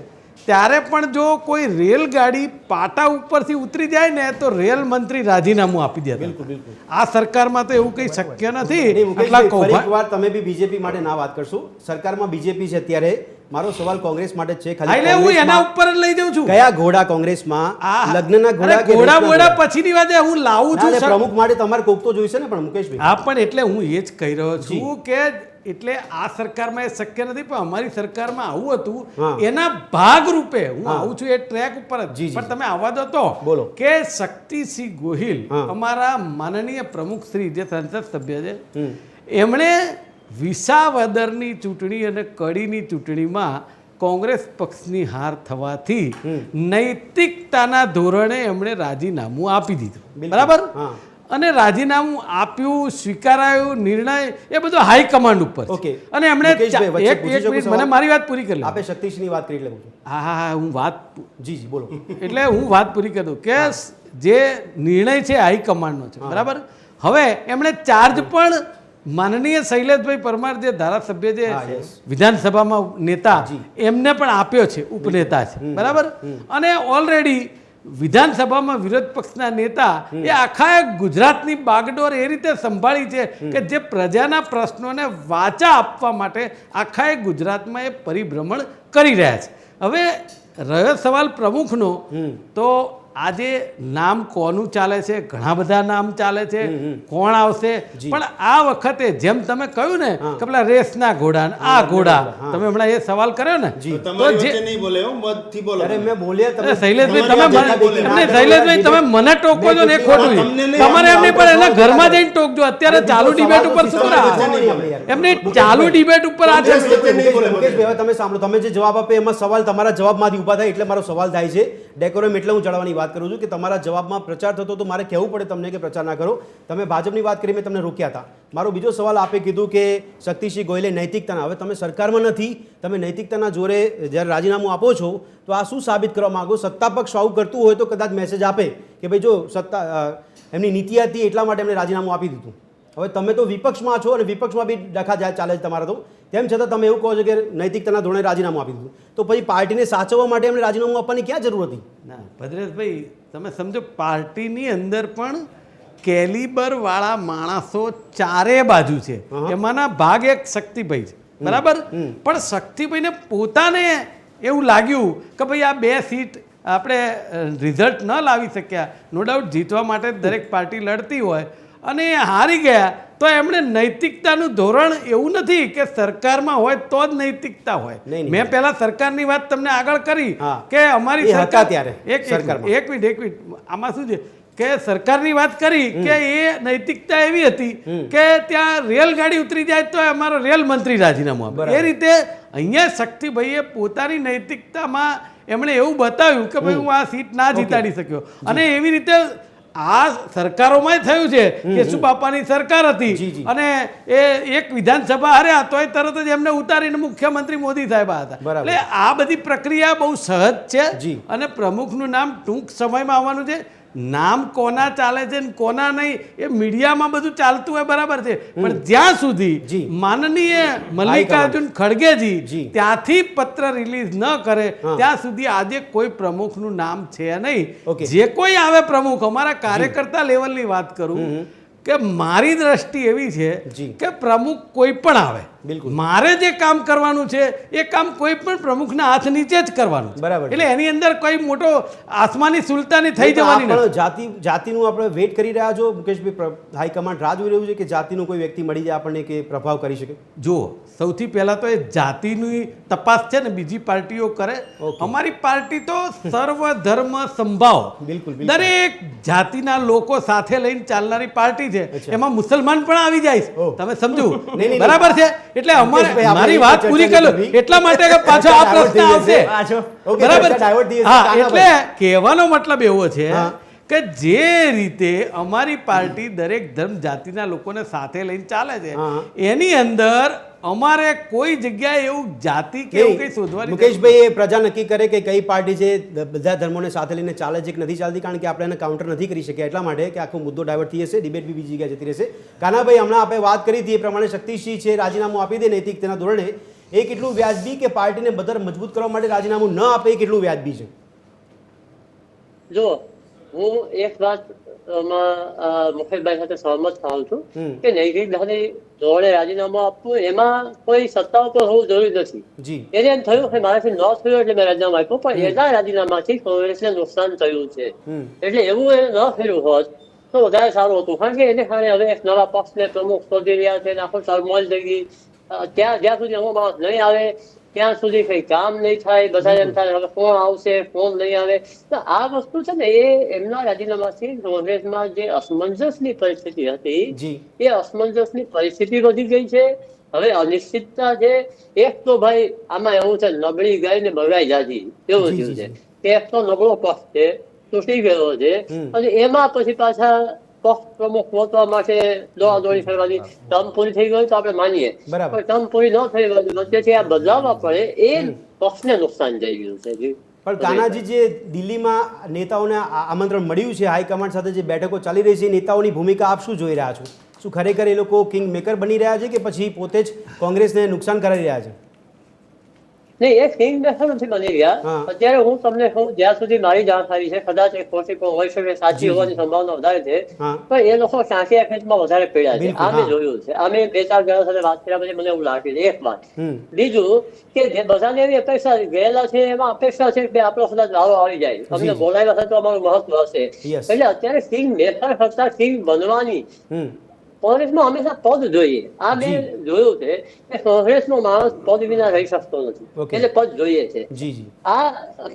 ત્યારે પણ જો કોઈ રેલગાડી પાટા ઉપરથી ઉતરી જાય ને તો રેલ મંત્રી રાજીનામું આપી દેતા. બિલકુલ, બિલકુલ. આ સરકારમાં તો એવું કંઈ શક્ય નથી. નહીં, આટલા મુકેશભાઈ, ફરી કૌભાંડ- એકવાર તમે બી બીજેપી માટે ના વાત કરશો. સરકારમાં બીજેપી છે અત્યારે. મારો સવાલ કોંગ્રેસ માટે જ છે. હા, એટલે હું એના કોંગ્રેસમાં ઉપર જ લઈ જાઉં છું. કયા ઘોડા કોંગ્રેસમાં આ- લગ્નના ઘોડા અરે કે ઘોડા રેસના બોડા ઘોડા? પછીની વાત છે, હું લાવું ના, છું એટલે પ્રમુખ માટે તમારે કોક તો જોઈશે ને પણ મુકેશભાઈ. હા, પણ એટલે હું એ જ કહી રહ્યો છું કે એટલે આ સરકારમાં એ શક્ય નથી, પણ અમારી સરકારમાં આવું હા. હતું એના ભાગરૂપે હું આવું છું એ ટ્રેક ઉપર જ. જી, જી. પણ તમે આવવા દો તો બોલો. કે શક્તિસિંહ ગોહિલ હા. અમારા માનનીય પ્રમુખ શ્રી જે સંસદ સભ્ય છે એમણે વિસાવદરની ચૂંટણી અને કડીની ચૂંટણીમાં કોંગ્રેસ પક્ષની હાર થવાથી નૈતિકતાના ધોરણે એમણે રાજીનામું આપી દીધું, બિલકુલ. બરાબર? હા. અને રાજીનામું આપ્યું, સ્વીકારાયું, નિર્ણય એ બધો હાઈકમાન્ડ ઉપર છે. ઓકે. અને એમણે મુકેશભાઈ, વચ્ચે એક પૂછી શકું મિનિટ સવાલ? મને મારી વાત પૂરી કરી લો. આપે શક્તિસિંહની વાત કરી એટલે પૂછું. હા હા હા, હું વાત જી જી બોલો. એટલે હું વાત પૂરી કરી દઉં કે જે નિર્ણય છે હાઈકમાન્ડનો છે, બરાબર? હવે એમણે ચાર્જ પણ માનનીય શૈલેષભાઈ પરમાર જે ધારાસભ્ય જે હા, yes. વિધાનસભામાં નેતા એમને પણ આપ્યો છે, ઉપનેતા છે, બરાબર? અને ઓલરેડી વિધાનસભામાં વિરોધ પક્ષના નેતા એ આખા ગુજરાતની બાગડોર એ રીતે સંભાળી છે કે જે પ્રજાના પ્રશ્નોને વાચા આપવા માટે આખા ગુજરાતમાં એ પરિભ્રમણ કરી રહ્યા છે. હવે રહ્યો સવાલ પ્રમુખનો, તો આજે નામ કોનું ચાલે છે, ઘણા બધા નામ ચાલે છે, કોણ આવશે, પણ આ વખતે જેમ તમે કહ્યું ને કે પેલા રેસના ઘોડા ને આ ઘોડા, તમે હમણાં એ સવાલ કર્યો ને, તો તમારી જે વચ્ચે નહીં બોલે હો, મતથી બોલો. અરે મેં બોલ્યા તમે અરે શૈલેષભાઈ તમે દેખાદેખી ના એમને કરો. શૈલેષભાઈ તમે મને ટોકો છો ને એ ખોટું છે. તમને નહીં, તમારે એમની પર એના આપણે ઘરમાં જઈને ટોકજો. અત્યારે ચાલુ ડિબેટ ઉપર શું તમારે કરા? વચ્ચે નહીં આપણે યાર. એમની ચાલુ ડિબેટ ઉપર આ છે. મુકેશભાઈ, હવે તમે સાંભળો. તમે જે જવાબ આપે એમાં સવાલ તમારા જવાબમાંથી ઊભા થાય એટલે મારો સવાલ થાય છે. ડેકોરમ એટલે હું જાણવાની વાત કરું છું કે તમારા જવાબમાં પ્રચાર થતો તો મારે કહેવું પડે તમને કે પ્રચાર ના કરો. તમે ભાજપની વાત કરી, મેં તમને રોક્યા હતા. મારો બીજો સવાલ આપે કીધું કે શક્તિસિંહ ગોયલે નૈતિકતાના, હવે તમે સરકારમાં નથી, તમે નૈતિકતાના જોરે જ્યારે રાજીનામું આપો છો તો આ શું સાબિત કરવા માંગો? સત્તા પક્ષ આવું કરતું હોય તો કદાચ મેસેજ આપે કે ભાઈ જો એમની નીતિ હતી એટલા માટે એમને રાજીનામું આપી દીધું. હવે તમે તો વિપક્ષમાં છો અને વિપક્ષમાં બી ડખા જાય ચાલે છે તમારા તો, તેમ છતાં તમે એવું કહો છો કે નૈતિકતાના ધોરણે રાજીનામું આપી દીધું. તો પછી પાર્ટીને સાચવવા માટે એમને રાજીનામું આપવાની ક્યાં જરૂર હતી? ના ભદ્રેશભાઈ, તમે સમજો પાર્ટીની અંદર પણ કેલિબર વાળા માણસો ચારે બાજુ છે, એમાંના ભાગ એક શક્તિભાઈ છે, બરાબર. પણ શક્તિભાઈને પોતાને એવું લાગ્યું કે ભાઈ આ 2 સીટ આપણે રિઝલ્ટ ન લાવી શક્યા, નો ડાઉટ જીતવા માટે દરેક પાર્ટી લડતી હોય અને એ હારી ગયા, તો એમણે નૈતિકતાનું ધોરણ એવું નથી કે સરકારમાં હોય તો જ નૈતિકતા હોય. મેં પહેલા સરકારની વાત તમને આગળ કરી કે અમારી સરકાર, એક મિનિટ આમાં શું છે કે સરકારની વાત કરી કે એ નૈતિકતા એવી હતી કે ત્યાં રેલગાડી ઉતરી જાય તો અમારો રેલ મંત્રી રાજીનામું આપે. એ રીતે અહીંયા શક્તિભાઈએ પોતાની નૈતિકતામાં એમણે એવું બતાવ્યું કે ભાઈ હું આ સીટ ના જીતાડી શક્યો. અને એવી રીતે આ સરકારોમાં થયું છે કે શું બાપાની સરકાર હતી અને એ એક વિધાનસભા હાર્યા તોય તરત જ એમને ઉતારીને મુખ્યમંત્રી મોદી સાહેબ હતા. એટલે આ બધી પ્રક્રિયા બહુ સહજ છે અને પ્રમુખનું નામ ટૂંક સમયમાં આવવાનું છે. નામ કોના ચાલે છે ને કોના નહીં એ મીડિયામાં બધું ચાલતું હોય, બરાબર છે, પણ જ્યાં સુધી માનનીય મલ્લિકાર્જુન ખડગેજી ત્યાંથી પત્ર રિલીઝ ન કરે ત્યાં સુધી આજે કોઈ પ્રમુખનું નામ છે નહીં. જે કોઈ આવે પ્રમુખ, અમારા કાર્યકર્તા લેવલની વાત કરું કે મારી દ્રષ્ટિ એવી છે કે પ્રમુખ કોઈ પણ આવે, મારે જે કામ કરવાનું છે એ કામ કોઈ પણ પ્રમુખના હાથ નીચે જ કરવાનું, બરાબર. એટલે એની અંદર કોઈ મોટો આસમાની સુલતાની થઈ જવાની નથી. જાતિનું આપણે વેઇટ કરી રહ્યા છો મુકેશભાઈ, હાઈકમાન્ડ રાહ જોઈ રહ્યું છે કે જાતિનું કોઈ વ્યક્તિ મળી જાય આપણને કે પ્રભાવ કરી શકે? જો સૌથી પહેલા તો એ જાતિની તપાસ છે ને બીજી પાર્ટીઓ કરે. અમારી પાર્ટી તો સર્વ ધર્મ સંભાવ, દરેક જાતિના લોકો સાથે લઈને ચાલનારી પાર્ટી છે. એમાં મુસલમાન પણ આવી જાય, તમે સમજો, બરાબર છે. એટલે અમારે મારી વાત પૂરી કરું એટલા માટે કે પાછો આ પ્રશ્ન આવશે, બરાબર. હા, એટલે કહેવાનો મતલબ એવો છે કે જે રીતે અમારી પાર્ટી દરેક ધર્મ જાતિના લોકોને સાથે લઈને ચાલે છે એની અંદર અમારે કોઈ જગ્યાએ એવું જાતિ કે એવું કંઈ શોધવાની. મુકેશભાઈ, એ પ્રજા નક્કી કરે કે કઈ પાર્ટી છે બધા ધર્મોને સાથે લઈને ચાલે છે કે નથી ચાલતી, કારણ કે આપણે એને કાઉન્ટર નથી કરી શક્યા એટલા માટે કે આખો મુદ્દો ડાયવર્ટ થઈ જશે, ડિબેટ બી બીજી જગ્યાએ જતી રહેશે. કાનાભાઈ, હમણાં આપણે વાત કરી હતી એ પ્રમાણે શક્તિસિંહ છે રાજીનામું આપી દે નૈતિકતાના ધોરણે, એ કેટલું વ્યાજબી કે પાર્ટીને બધા મજબૂત કરવા માટે રાજીનામું ન આપે એ કેટલું વ્યાજબી છે? જો હું એક વાત મુકેશભાઈ સાથે સહમત થાઉં છું કે નૈતિકતાની ધોરણે રાજીનામું આપવું એમાં કોઈ સત્તા ઉપર હોવું જરૂરી નથી. એને એમ થયું કે મારાથી ન થયું એટલે મેં રાજીનામું આપ્યું, પણ એના રાજીનામાથી કોંગ્રેસને નુકસાન થયું છે. એટલે એવું એ ન થયું હોત તો વધારે સારું હતું, કારણ કે એને કારણે હવે એક નવા પક્ષને પ્રમુખ શોધી રહ્યા છે, આખો ટર્મોલ થઈ ગઈ. જ્યાં સુધી નવો માણસ નહીં આવે ત્યાં સુધી કઈ કામ નહીં થાય. બધા એમ થાય હવે કોણ આવશે, કોણ નહીં આવે. તો આ વસ્તુ છે ને એ એમના રાજીનામાથી કોંગ્રેસમાં જે અસમંજસની પરિસ્થિતિ હતી એ અસમંજસની પરિસ્થિતિ વધી ગઈ છે. હવે અનિશ્ચિતતા છે. એક તો ભાઈ આમાં એવું છે નબળી ગાય ને બગાઈ જાજી એવું થયું છે કે એક તો નબળો પક્ષ છે, તૂટી ગયો છે, અને એમાં પછી પાછા પક્ષ પ્રમુખ પહોંચવા માટે દોડાદોડી કરવાની. ટર્મ પૂરી થઈ ગઈ તો આપણે માનીએ, પણ ટર્મ પૂરી ન થઈ ગઈ વચ્ચેથી આ બદલાવવા પડે એ પક્ષને નુકસાન થઈ ગયું છે. પણ કાનાજી, જે દિલ્હીમાં નેતાઓને આમંત્રણ મળ્યું છે હાઈકમાન્ડ સાથે જે બેઠકો ચાલી રહી છે, નેતાઓની ભૂમિકા આપ શું જોઈ રહ્યા છો? શું ખરેખર એ લોકો કિંગ મેકર બની રહ્યા છે કે પછી પોતે જ કોંગ્રેસને નુકસાન કરી રહ્યા છે? નહીં, એ કિંગ મેકર નથી બની રહ્યા. અત્યારે હું તમને કહું, જ્યાં સુધી મારી જાણકારી છે, કદાચ એક ખોટી હોઈ શકે, સાચી હોવાની સંભાવના વધારે છે, પણ એ લોકો ટાંકી ખેતમાં વધારે પીડ્યા છે. આ મેં જોયું છે. આ મેં 2-4 જણા સાથે વાત કર્યા પછી મને એવું લાગ્યું છે. એક વાત. બીજું કે જે બધાને એવી અપેક્ષા ગયેલા છે એમાં અપેક્ષા છે કે આપણો કદાચ વારો આવી જાય, અમને બોલાવ્યા છે તો અમારું મહત્વ હશે. એટલે અત્યારે કિંગ મેકર કરતા કિંગ બનવાની કોંગ્રેસમાં હંમેશા પદ જોઈએ. આ મેં જોયું છે કે કોંગ્રેસનો માણસ પદ વિના રહી શકતો નથી, એટલે પદ જોઈએ છે. આ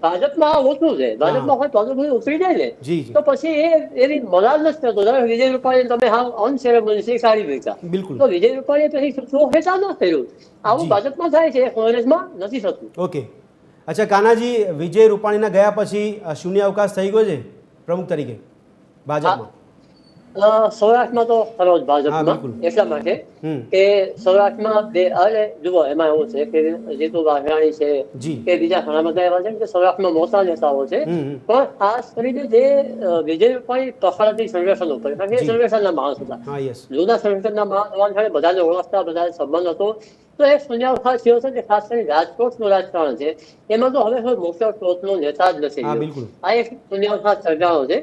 ભાજપમાં ઓછું છે. ભાજપમાં કોઈ પદ ઉતરી જાય ને તો પછી એ એવી મલાલ નથી કરતો. વિજય રૂપાણી તમે હા અનસેરેમોની સારી મૂક્યા, તો વિજય રૂપાણીએ પછી ચોખેટા ન કર્યું. આવું ભાજપમાં થાય છે, કોંગ્રેસમાં નથી થતું. ઓકે, અચ્છા કાનાજી, વિજય રૂપાણીના ગયા પછી શૂન્ય અવકાશ થઈ ગયો છે પ્રમુખ તરીકે ભાજપમાં? સૌરાષ્ટ્રમાં તો ખરો જ ભાજપમાં, એટલા માટે કે સૌરાષ્ટ્રમાં જુઓ એમાં એવું છે કે જીતુ વાઘાણી છે કે બીજા ઘણા બધા એવા છે કે સૌરાષ્ટ્રમાં મોટા નેતાઓ છે, પણ ખાસ કરીને જે વિજય રૂપાણી પકડાતી સંગઠન ઉપર, કારણ કે સંગઠનના માણસ હતા, જૂના સંગઠનના માણસ હોવા છતાં બધાને ઓળખતા, બધાને સંબંધ હતો. તો એક શૂન્યાવકાશ થયો છે કે ખાસ કરીને રાજકોટનું રાજકારણ છે એમાં તો હવે મુખ્ય સ્ત્રોતનો નેતા જ નથી રહ્યો. આ એક શૂન્યાવકાશ સર્જાણો છે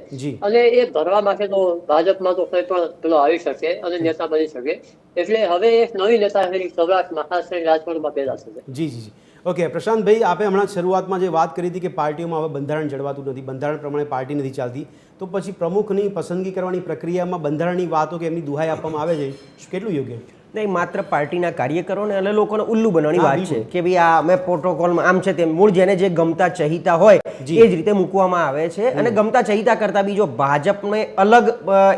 અને એ ભરવા માટે તો ભાજપમાં તો કોઈ પણ પેલો આવી શકે અને નેતા બની શકે, એટલે હવે એક નવી નેતાગીરી સૌરાષ્ટ્રમાં ખાસ કરીને રાજકોટમાં પેદા થશે. જી જી જી ઓકે પ્રશાંતભાઈ, આપે હમણાં શરૂઆતમાં જે વાત કરી હતી કે પાર્ટીઓમાં હવે બંધારણ જળવાતું નથી, બંધારણ પ્રમાણે પાર્ટી નથી ચાલતી, તો પછી પ્રમુખની પસંદગી કરવાની પ્રક્રિયામાં બંધારણની વાતો કે એમની દુહાઈ આપવામાં આવે છે, કેટલું યોગ્ય? નહીં, માત્ર પાર્ટીના કાર્યકરોને અને લોકોને ઉલ્લુ બનાવવાની વાત છે કે ભાઈ આ અમે પ્રોટોકોલમાં આમ છે તેમ, મૂળ જેને જે ગમતા ચહિતા હોય એ જ રીતે મૂકવામાં આવે છે. અને ગમતા ચહિતા કરતા બીજો ભાજપને અલગ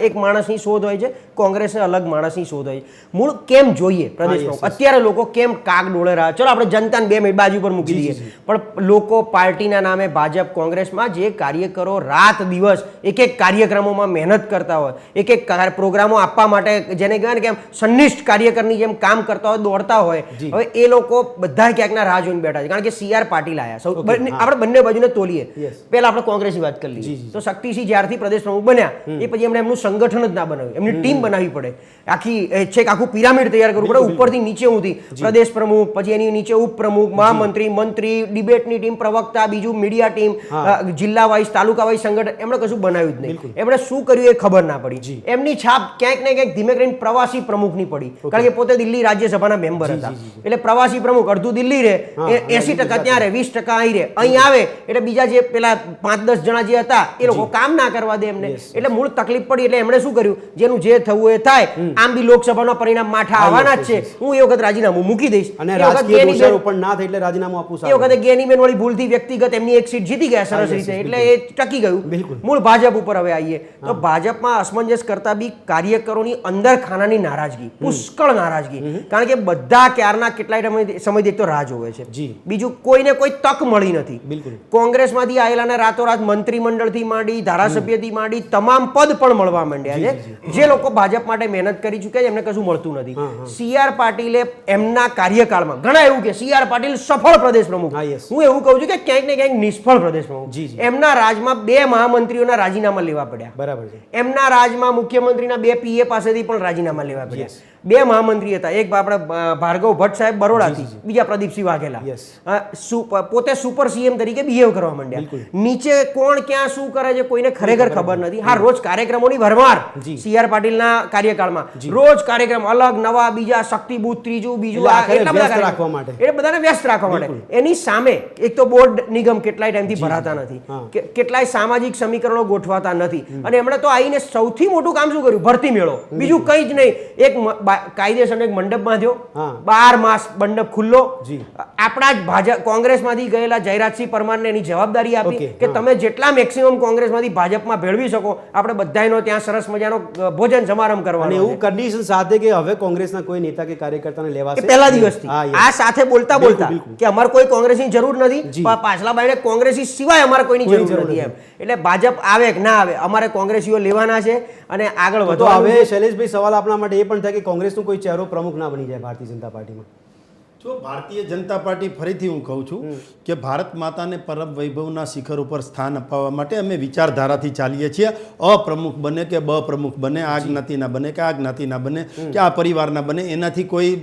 એક માણસની શોધ હોય છે, કોંગ્રેસને અલગ માણસની શોધ હોય છે. મૂળ કેમ જોઈએ પ્રદેશમાં અત્યારે લોકો કેમ કાગ ડોળે રહ્યા, ચલો આપણે જનતાને 2 મિનિટ બાજુ પર મૂકી દઈએ, પણ લોકો પાર્ટીના નામે ભાજપ કોંગ્રેસમાં જે કાર્યકરો રાત દિવસ એક એક કાર્યક્રમોમાં મહેનત કરતા હોય, એક એક પ્રોગ્રામો આપવા માટે જેને કહેવાય ને કે સંનિષ્ઠ કાર્યકરની જેમ કામ કરતા હોય, દોડતા હોય, હવે એ લોકો બધા ક્યાંકના રાહ જોઈને બેઠા છે. કારણ કે CR પાટીલ આવ્યા, આપણે બંને બાજુને તોલીએ. પહેલા આપણે કોંગ્રેસની વાત કરી લઈએ તો શક્તિસિંહ જ્યારથી પ્રદેશ પ્રમુખ બન્યા એ પછી એમણે એમનું સંગઠન જ ના બનાવ્યું, એમની ટીમ બનાવવી પડે, આખું પિરામિડ તૈયાર કરવું પડે, ઉપરથી નીચે સુધી પ્રદેશ પ્રમુખ, પછી એની નીચે ઉપપ્રમુખ, મહામંત્રી, મંત્રી, ડિબેટની ટીમ, પ્રવક્તા, બીજું મીડિયા ટીમ, જિલ્લા વાઇઝ, તાલુકા વાઇઝ સંગઠન, એમણે કશું બનાવ્યું જ નહીં. એમણે શું કર્યું એ ખબર ના પડી. એમની છાપ ક્યાંક ને ક્યાંક ધીમે કરીને પ્રવાસી પ્રમુખની પડી, કારણ કે પોતે દિલ્હી રાજ્યસભાના મેમ્બર હતા, એટલે પ્રવાસી પ્રમુખ અડધું દિલ્હી રહે, 80% ત્યાં રહે, 20% અહીં રહે, અહીં આવે એટલે બીજા જે પેલા 5-10 જણા જે હતા એ લોકો કામ ના કરવા દે એમને, એટલે મૂળ તકલીફ પડી. એટલે એમણે શું કર્યું, જેનું જે થવું એ થાય, આમ બી લોકસભાના પરિણામ માઠા આવવાના જ છે, હું એ વખત રાજીનામું મૂકી દઈશ, અને રાજકીય દોષારોપણ ના થાય એટલે રાજીનામું આપવું. એ વખતે ગેનીબેન વાળી ભૂલથી વ્યક્તિગત એમની એક સીટ જીતી ગયા સરસ રીતે, એટલે એ ટકી ગયું. મૂળ ભાજપ ઉપર હવે આવીએ તો ભાજપમાં અસમંજસ કરતા બી કાર્યકરોની અંદર ખાનાની નારાજગી, પુષ્કળ નારાજગી, કારણ કે બધા ક્યારના કેટલાય સમયથી એક તો રાહ જોવે છે, બીજું કોઈને કોઈ તક મળી નથી. કોંગ્રેસમાંથી આવેલાને રાતોરાત મંત્રીમંડળથી માંડી, ધારાસભ્યથી માંડી તમામ પદ પણ મળવા માંડ્યા છે. જે લોકો ભાજપ માટે મહેનત કરી ચૂક્યા છે એમને કશું મળતું નથી. CR પાટીલે એમના કાર્યકાળમાં ઘણા એવું કે CR પાટીલ સફળ પ્રદેશ પ્રમુખ, હું એવું કહું છું કે ક્યાંક ને ક્યાંક નિષ્ફળ પ્રદેશ પ્રમુખ. એમના રાજમાં 2 મહામંત્રીઓના રાજીનામા લેવા પડ્યા, બરાબર છે. એમના રાજમાં મુખ્યમંત્રીના 2 PA પાસેથી પણ રાજીનામા લેવા પડ્યા. 2 મહામંત્રી હતા, એક આપણે ભાર્ગવ ભટ્ટ સાહેબ બરોડાથી, બીજા પ્રદીપસિંહ વાઘેલા, પોતે સુપર CM તરીકે બિહેવ કરવા માંડ્યા. નીચે કોણ ક્યાં શું કરે છે કોઈને ખરેખર ખબર નથી. હા, રોજ કાર્યક્રમોની ભરમાર CR પાટીલના કાર્યકાળમાં, રોજ કાર્યક્રમ અલગ નવા, બીજા શક્તિ બૂથ, ત્રીજું બીજું, એટલા બધા રાખવા માટે, એટલે બધાને વ્યસ્ત રાખવા માટે. એની સામે એક તો બોર્ડ નિગમ કેટલાય ટાઈમથી ભરાતા નથી, કેટલાય સામાજિક સમીકરણો ગોઠવાતા નથી, અને એમણે તો આવીને સૌથી મોટું કામ શું કર્યું, ભરતી મેળો, બીજું કંઈ જ નહીં. એક કાયદેસર એક મંડપ બાંધ્યો, 12 માસ મંડપ ખુલ્લો. આપણા જ ભાજપ કોંગ્રેસમાંથી ગયેલા જયરાજસિંહ પરમારને એની જવાબદારી આપી કે તમે જેટલા મેક્સિમમ કોંગ્રેસમાંથી ભાજપમાં ભેળવી શકો, આપણે બધાનો ત્યાં સરસ મજાનો ભોજન સમારંભ કરવાનો. એવું કન્ડિશન સાથે કે હવે કોંગ્રેસના કોઈ નેતા કે કાર્યકર્તાને લેવાશે પહેલા દિવસથી આ સાથે બોલતા કે અમારે કોઈ કોંગ્રેસની જરૂર નથી, પાછલા બાયણે કોંગ્રેસી સિવાય અમારે કોઈની જરૂર નથી એમ. એટલે ભાજપ આવે કે ના આવે, અમારે કોંગ્રેસીઓ લેવાના છે અને આગળ વધો. હવે શૈલેષભાઈ સવાલ આપણા માટે એ પણ થાય કે કોંગ્રેસનો કોઈ ચહેરો પ્રમુખ ના બની જાય ભારતીય જનતા પાર્ટીમાં. જો ભારતીય જનતા પાર્ટી, ફરીથી હું કહું છું કે ભારત માતાને પરમ વૈભવના શિખર ઉપર સ્થાન અપાવવા માટે અમે વિચારધારાથી ચાલીએ છીએ. અપ્રમુખ બને કે બપ્રમુખ બને, આ જ્ઞાતિના બને કે આ જ્ઞાતિના બને કે આ પરિવારના બને, એનાથી કોઈ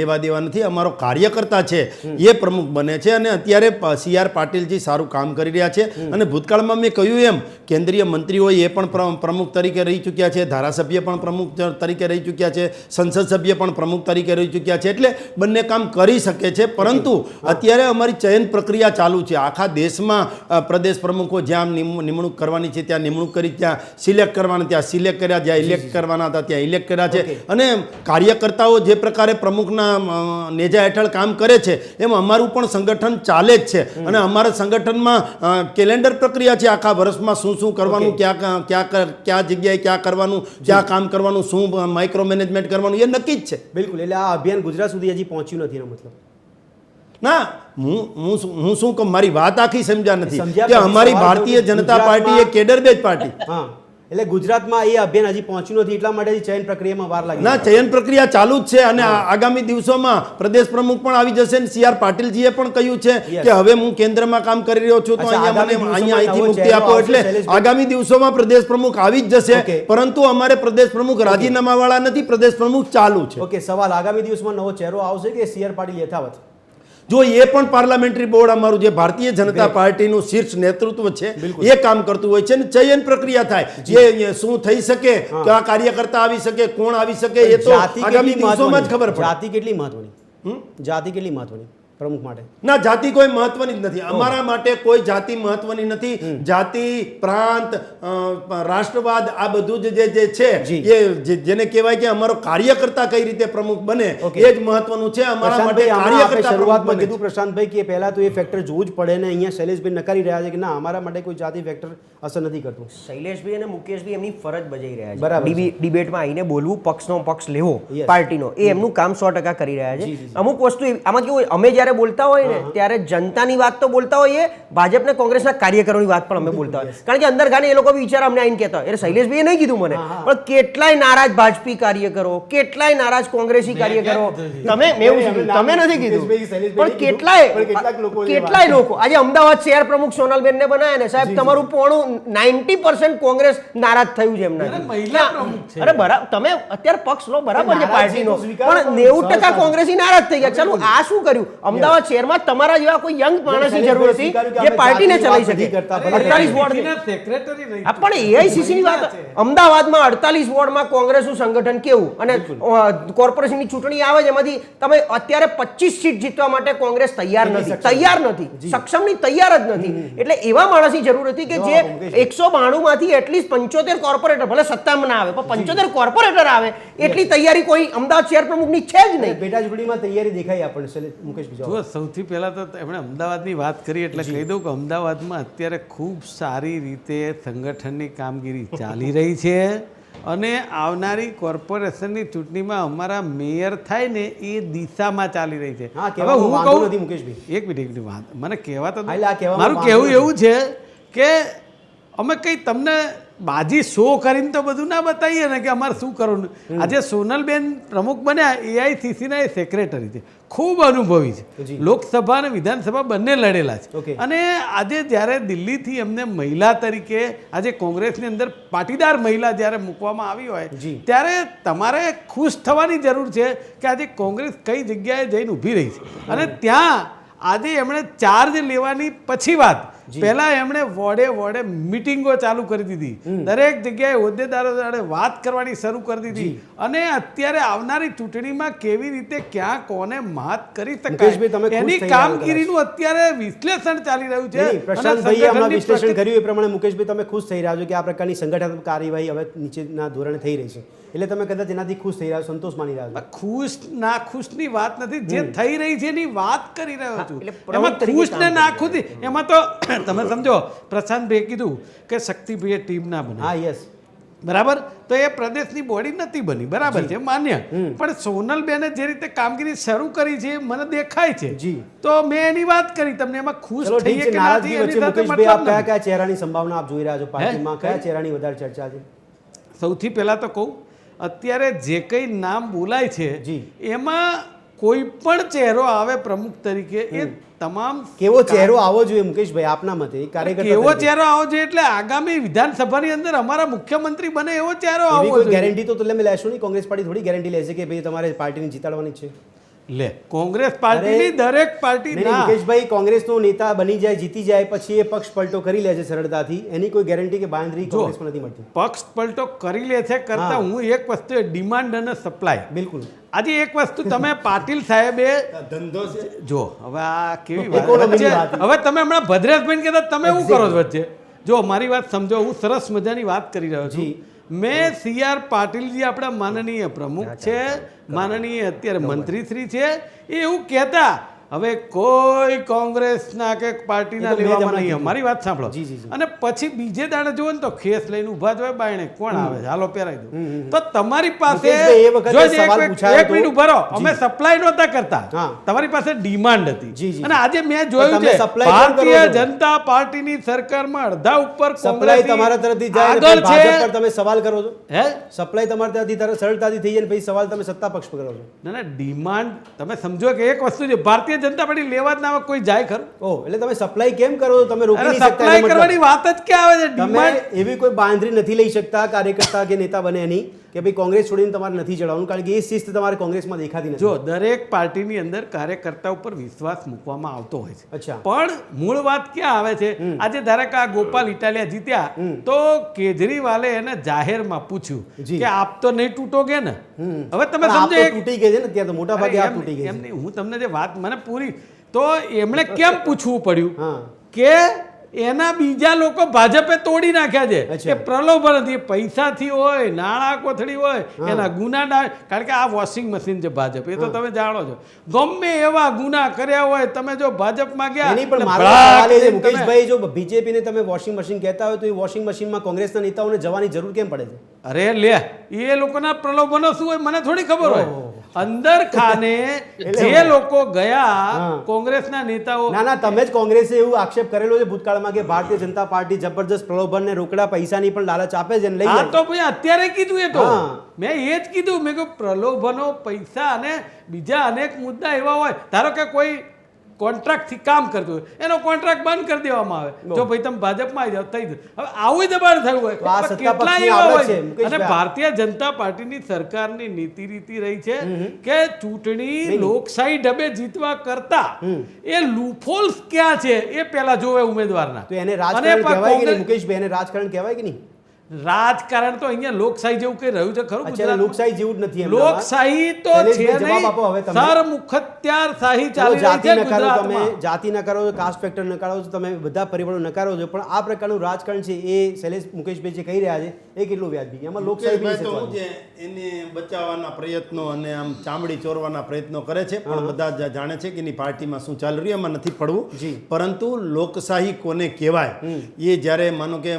લેવા દેવા નથી. અમારો કાર્યકર્તા છે એ પ્રમુખ બને છે, અને અત્યારે CR પાટીલજી સારું કામ કરી રહ્યા છે. અને ભૂતકાળમાં મેં કહ્યું એમ કેન્દ્રીય મંત્રીઓ એ પણ પ્રમુખ તરીકે રહી ચૂક્યા છે, ધારાસભ્ય પણ પ્રમુખ તરીકે રહી ચૂક્યા છે, સંસદ સભ્ય પણ પ્રમુખ તરીકે રહી ચૂક્યા છે. એટલે બંને કામ કરી શકે છે, પરંતુ અત્યારે અમારી ચયન પ્રક્રિયા ચાલુ છે. આખા દેશમાં પ્રદેશ પ્રમુખો જ્યાં નિમણૂક કરવાની છે ત્યાં નિમણૂક કરી, ત્યાં સિલેક્ટ કરવાના ત્યાં સિલેક્ટ કર્યા, જ્યાં ઇલેક્ટ કરવાના હતા ત્યાં ઇલેક્ટ કર્યા છે. અને કાર્યકર્તાઓ જે પ્રકારે પ્રમુખના નેજા હેઠળ કામ કરે છે એમ અમારું પણ સંગઠન ચાલે જ છે. અને અમારા સંગઠનમાં કેલેન્ડર પ્રક્રિયા છે, આખા વર્ષમાં શું શું કરવાનું, ક્યાં જગ્યાએ ક્યાં કરવાનું, ક્યાં કામ કરવાનું, શું માઇક્રો મેનેજમેન્ટ કરવાનું, એ નક્કી જ છે. બિલકુલ. એટલે આ અભિયાન ગુજરાત સુધી હજી પહોંચ્યું નથી, એનો મતલબ ના, હું શું કહું, મારી વાત આખી સમજ્યા નથી કે અમારી ભારતીય જનતા પાર્ટી એ કેડર બેઝ પાર્ટી. એટલે ગુજરાતમાં એ અભિયાન હજી પહોંચ્યું નથી એટલા માટે ચયન પ્રક્રિયામાં વાર લાગી. ના, ચયન પ્રક્રિયા ચાલુ જ છે અને આગામી દિવસોમાં પ્રદેશ પ્રમુખ પણ આવી જશે. CR પાટીલજીએ પણ કહ્યું છે કે હવે હું કેન્દ્રમાં કામ કરી રહ્યો છું તો અહીંયાથી મુક્તિ આપો. એટલે આગામી દિવસોમાં પ્રદેશ પ્રમુખ આવી જ જશે. પરંતુ અમારે પ્રદેશ પ્રમુખ રાજીનામા વાળા નથી, પ્રદેશ પ્રમુખ ચાલુ છે. ઓકે, સવાલ આગામી દિવસમાં નવો ચહેરો આવશે કે CR પાટીલ યથાવત? જો એ પણ પાર્લામેન્ટરી બોર્ડ અમારું જે ભારતીય જનતા પાર્ટીનું શીર્ષ નેતૃત્વ છે એ કામ કરતું હોય છે ને ચયન પ્રક્રિયા થાય જે શું થઈ શકે, કયા કાર્યકર્તા આવી શકે, કોણ આવી શકે, એ તો આગામી દિવસોમાં જ ખબર પડે. જાતિ કેટલી મહત્વની? જાતિ કેટલી મહત્વની પ્રમુખ માટે? ના, જાતિ કોઈ મહત્વની જ નથી. અમારા માટે કોઈ જાતિ મહત્વની નથી. જાતિ, પ્રાંત, રાષ્ટ્રવાદ આ બધું જે છે એ જેને કહેવાય કે અમારો કાર્યકર્તા કઈ રીતે પ્રમુખ બને એ જ મહત્વનું છે. અમારા માટે કાર્યકર્તા શરૂઆતમાં કીધું પ્રશાંતભાઈ કે પહેલા તો એ ફેક્ટર જોવું જ પડે ને અહીંયા શૈલેષભાઈ નકારી રહ્યા છે કે ના અમારા માટે કોઈ જાતિ ફેક્ટર અસર નથી કરતું. શૈલેષભાઈ અને મુકેશભાઈ એમની ફરજ બજાવી રહ્યા છે. બરાબર. ડિબેટમાં આવીને બોલવું, પક્ષનો પક્ષ લેવો પાર્ટીનો, એ એમનું કામ 100% કરી રહ્યા છે. અમુક વસ્તુ આમાં કેવું હોય, અમે જ્યારે બોલતા હોય ને ત્યારે જનતાની વાત તો બોલતા હોઈએ, ભાજપને કોંગ્રેસના કાર્યકરોની વાત પણ અમે બોલતા હોય. કારણ કે અંદર ગાને એ લોકો વિચાર અમને આવીને કહેતા હોય. એટલે શૈલેષભાઈએ નહીં કીધું મને, પણ કેટલાય નારાજ ભાજપી કાર્યકરો, કેટલાય નારાજ કોંગ્રેસી કાર્યકરો, તમે નથી કીધું, પણ કેટલાય લોકો આજે અમદાવાદ શહેર પ્રમુખ સોનલબેનને બનાવ્યા ને સાહેબ, તમારું પોણું 90% કોંગ્રેસ નારાજ થયું છે એમના. અરે બરાબર, તમે અત્યારે પક્ષ લો બરાબર છે પાર્ટીનો, પણ 90% કોંગ્રેસી નારાજ થઈ ગયા. ચાલો આ શું કર્યું? અમદાવાદ શહેરમાં તમારા જેવા કોઈ યંગ માણસની જરૂર હતી જે પાર્ટીને ચલાવી શકે. 48 વોર્ડ સેક્રેટરી રહી. પણ એઆઈસીસી ની વાત, અમદાવાદમાં 48 વોર્ડમાં કોંગ્રેસનું સંગઠન કેવું, અને કોર્પોરેશનની ચૂંટણી આવે છે એમાંથી તમે અત્યારે 25 સીટ જીતવા માટે કોંગ્રેસ તૈયાર નથી, સક્ષમની તૈયાર જ નથી. એટલે એવા માણસની જરૂર હતી કે જે 192 માંથી એટલીસ્ટ 75 કોર્પોરેટર, ભલે સત્તામાં ના આવે પણ 75 કોર્પોરેટર આવે એટલી તૈયારી કોઈ અમદાવાદ શહેર પ્રમુખની છે જ નહીં. પેટા ચૂંટણીમાં તૈયારી દેખાઈ આપણને. મુકેશ, જો સૌથી પહેલાં તો એમણે અમદાવાદની વાત કરી એટલે કહી દઉં કે અમદાવાદમાં અત્યારે ખૂબ સારી રીતે સંગઠનની કામગીરી ચાલી રહી છે અને આવનારી કોર્પોરેશનની ચૂંટણીમાં અમારા મેયર થાય ને એ દિશામાં ચાલી રહી છે. હવે હું કહું, એક મિનિટ વાત મને કહેવા તો, મારું કહેવું એવું છે કે અમે કંઈ તમને બાજી શો કરીને તો બધું ના બતાવીએ ને કે અમારે શું કરવાનું. આજે સોનલબેન પ્રમુખ બન્યા, એઆઈસીસીના એ સેક્રેટરી છે, ખૂબ અનુભવી છે, લોકસભા અને વિધાનસભા બંને લડેલા છે. અને આજે જ્યારે દિલ્હીથી એમને મહિલા તરીકે આજે કોંગ્રેસની અંદર પાટીદાર મહિલા જ્યારે મૂકવામાં આવી હોય ત્યારે તમારે ખુશ થવાની જરૂર છે કે આજે કોંગ્રેસ કઈ જગ્યાએ જઈને ઊભી રહી છે. અને ત્યાં આજે એમણે ચાર્જ લેવાની પછી વાત, પહેલા એમણે વોર્ડે મીટિંગો ચાલુ કરી દીધી, દરેક જગ્યાએ હોદ્દેદારો સાથે વાત કરવાની શરૂ કરી દીધી. અને અત્યારે આવનારી ચૂંટણીમાં કેવી રીતે ક્યાં કોને માત કરી શકાય એની કામગીરીનું અત્યારે વિશ્લેષણ ચાલી રહ્યું છે. પ્રશાંતભાઈએ હમણાં વિશ્લેષણ કર્યું એ પ્રમાણે મુકેશભાઈ તમે ખુશ થઈ રહ્યા છો કે આ પ્રકારની સંગઠનાત્મક કાર્યવાહી હવે નીચેના ધોરણે થઈ રહી છે, એટલે તમે કદાચ એનાથી ખુશ થઈ રહ્યા છો, સંતોષ માની રહ્યા છો? ખુશ ના ખુશની વાત નથી, જે થઈ રહી છે એની વાત કરી રહ્યો છું. એમાં ખુશ ને ના ખુશ એમાં તો તમે સમજો, પ્રશાંતભાઈએ કીધું કે શક્તિભાઈએ ટીમ ના બની. હા, યસ, બરાબર, તો એ પ્રદેશની બોડી નથી બની, બરાબર છે, માન્ય. પણ સોનલબેને જે રીતે કામગીરી શરૂ કરી છે મને દેખાય છે, તો મેં એની વાત કરી તમને. એમાં ખુશ થઈએ કે નથી એની સાથે મતલબ નથી. કયા ચહેરાની સંભાવના આપ જોઈ રહ્યા છો પાર્ટીમાં? કયા ચહેરાની વધારે ચર્ચા છે? સૌથી પહેલા તો કહું, અત્યારે જે કંઈ નામ બોલાય છે એમાં કોઈ પણ ચહેરો આવે પ્રમુખ તરીકે એ તમામ કેવો ચહેરો આવો જોઈએ મુકેશભાઈ આપના મતે? કેવો ચહેરો આવો જોઈએ એટલે આગામી વિધાનસભાની અંદર અમારા મુખ્યમંત્રી બને એવો ચહેરો આવો જોઈએ. ગેરંટી તો તમે લેશો નહીં? કોંગ્રેસ પાર્ટી થોડી ગેરંટી લેશે કે ભાઈ તમારે પાર્ટીને જીતાડવાની છે? લે, કોંગ્રેસ પાર્ટીની દરેક પાર્ટી ના. મુકેશભાઈ, કોંગ્રેસનો નેતા બની જાય, જીતી જાય, પછી એ પક્ષ પલટો કરી લે છે સરળતાથી, એની કોઈ ગેરંટી કે બાંધરી કોંગ્રેસમાં નથી મળતી? પક્ષ પલટો કરી લે છે કરતા હું એક વસ્તુ, ડિમાન્ડ અને સપ્લાય. બિલકુલ. આજે એક વસ્તુ તમે પાટીલ સાહેબે ધંધો જો, હવે આ કેવી વાત, હવે તમે હમણાં ભદ્રેશભાઈ કહેતા તમે શું કરો છો વચ્ચે? જો મારી વાત સમજો, હું સરસ મજાની વાત કરી રહ્યો છું. મેં CR પાટીલજી આપણા માનનીય પ્રમુખ છે, માનનીય અત્યારે મંત્રીશ્રી છે, એ એવું કહેતા હવે કોઈ કોંગ્રેસના કે પાર્ટીના એ તો મેં જ લેવામાં હમણાં નહીં. કીધું. મારી વાત સાંભળો. જી, જી, જી. અને પછી બીજે દાડે જુઓ ને તો ખેસ લઈને ઊભા જ હોય બાયણે, કોણ આવે છે, હાલો પહેરાઈ દઉં. તો તમારી પાસે મુકેશભાઈ, એ વખતે જો જ સવાલ પૂછાયો એક મિનિટ હતો. ઉભા રહો, અમે સપ્લાય નહોતા કરતા, હા. તમારી પાસે ડિમાન્ડ જી, જી. હતી. અને આજે મેં જોયું તમે છે supply કેમ કરો ભારતીય છો? જનતા પાર્ટીની સરકારમાં અડધા ઉપર સપ્લાય તમારા તરફથી જાય ને આગળ પછી છે. ભાજપ પર તમે સવાલ કરો છો. હે સપ્લાય તમારા ત્યાંથી સરળતાથી થઈ જાય ને પછી સવાલ તમે સત્તા પક્ષ પર કરો છો. ના ના, ડિમાન્ડ તમે સમજો કે એક વસ્તુ છે, ભારતીય જનતા પાર્ટી લેવા જ ના આવે, કોઈ જાય ખરું? ઓહ, એટલે તમે સપ્લાય કેમ કરો છો? તમે રોકી અરે નહીં શકતા સપ્લાય એનો મતલબ. કરવાની વાત જ ક્યાં આવે છે? તમે ડિમાન્ડ એવી કોઈ બાંધરી નથી લઈ શકતા કાર્યકર્તા કે નેતા બને એની કે ભાઈ કોંગ્રેસ છોડીને તમારે નથી ચડાવવાનું, કારણ કે એ શિસ્ત તમારે કોંગ્રેસમાં દેખાતી નથી. જો દરેક પાર્ટીની અંદર કાર્યકર્તા ઉપર વિશ્વાસ મૂકવામાં આવતો હોય છે. અચ્છા. પણ મૂળ વાત ક્યાં આવે છે? આજે ધારો કે આ ગોપાલ ઇટાલિયા જીત્યા તો કેજરીવાલે એને જાહેરમાં પૂછ્યું જી. કે આપ તો નહીં તૂટોગે ને. હવે તમે પણ આપ સમજો તો એક તૂટી ગઈ છે ને, ત્યાં તો મોટા ભાગે અરે આપ તૂટી ગઈ એમ છે. નહીં, હું તમને જે વાત મને પૂરી તો એમણે કેમ પૂછવું પડ્યું હા. કે એના બીજા લોકો ભાજપે તોડી નાખ્યા છે. અચ્છા. એ પ્રલોભન હતી, પૈસાથી હોય, નાણાં કોથળી હોય, એના ગુના કારણ કે આ વોશિંગ મશીન છે ભાજપ, એ તો તમે જાણો છો. ગમે એવા ગુના કર્યા હોય, તમે જો ભાજપમાં ગયા એની પણ એટલે મારો ભડાક સવાલ એ છે, દઈને તમે- મુકેશભાઈ, જો બીજેપી ને તમે વોશિંગ મશીન કહેતા હોય તો એ વોશિંગ મશીનમાં કોંગ્રેસના નેતાઓને જવાની જરૂર કેમ પડે છે? અરે લે, એ લોકોના પ્રલોભનો શું હોય મને થોડી ખબર હોય. અંદર ખાને જે લોકો ગયા કોંગ્રેસના નેતાઓ, ના ના, તમે જ કોંગ્રેસે એવું આક્ષેપ કરેલો છે ભૂતકાળમાં કે ભારતીય જનતા પાર્ટી જબરજસ્ત પ્રલોભન ને રોકડા પૈસાની પણ લાલચ આપે છે અને લઈ આ જાય. તો ભાઈ અત્યારે કીધું, એ તો હા. મેં એ જ કીધું. મેં કહ્યું પ્રલોભનો, પૈસા અને બીજા અનેક મુદ્દા એવા હોય. ધારો કે કોઈ કોન્ટ્રાક્ટથી કામ કરતું હોય, એનો કોન્ટ્રાક્ટ બંધ કરી દેવામાં આવે. જો ભાઈ તમે ભાજપમાં આવી જાઓ થઈ જશે. હવે આવું દબાણ થયું હોય તો આ તો સત્તા કેટલા પક્ષની એવા આવડત હોય છે, છે. મુકેશભાઈ. અને ભારતીય જનતા પાર્ટીની સરકારની નીતિ રીતિ રહી છે કે ચૂંટણી લોકશાહી ઢબે જીતવા કરતા એ લૂફોલ્સ ક્યાં છે એ પહેલા જોવે ઉમેદવારના. તો એને અને રાજકારણ પણ કહેવાય કે નહીં કોંગ્રેસ- મુકેશભાઈ? એને રાજકારણ કહેવાય કે નહીં? રાજકારણ તો અહીંયા લોકશાહી જેવું કઈ રહ્યું છે ખરું? અચ્છા, એટલે ગુજરાતમાં? લોકશાહી જેવું જ નથી એમનામાં. લોકશાહી તો શૈલેષભાઈ, છે જવાબ આપો હવે નહીં. તમે. સરમુખત્યારશાહી ચલો, ચાલી રહી જાતિ છે નકારો તમે, ગુજરાતમાં. જાતિ નકારો છો, કાસ્ટ ફેક્ટર નકારો છો, તમે બધા પરિબળો નકારો છો, પણ આ પ્રકારનું રાજકારણ છે એ શૈલેષ મુકેશભાઈ જે કહી રહ્યા છે એ કેટલું વ્યાજબી? એમાં લોકશાહી બી મુકેશભાઈ તો છે. હું છે એને બચાવવાના પ્રયત્નો અને આમ ચામડી ચોરવાના પ્રયત્નો કરે છે, પણ બધા જ જાણે છે કે એની પાર્ટીમાં શું ચાલી રહ્યું એમાં નથી પડવું. જી. પરંતુ લોકશાહી કોને કહેવાય એ જ્યારે માનો કે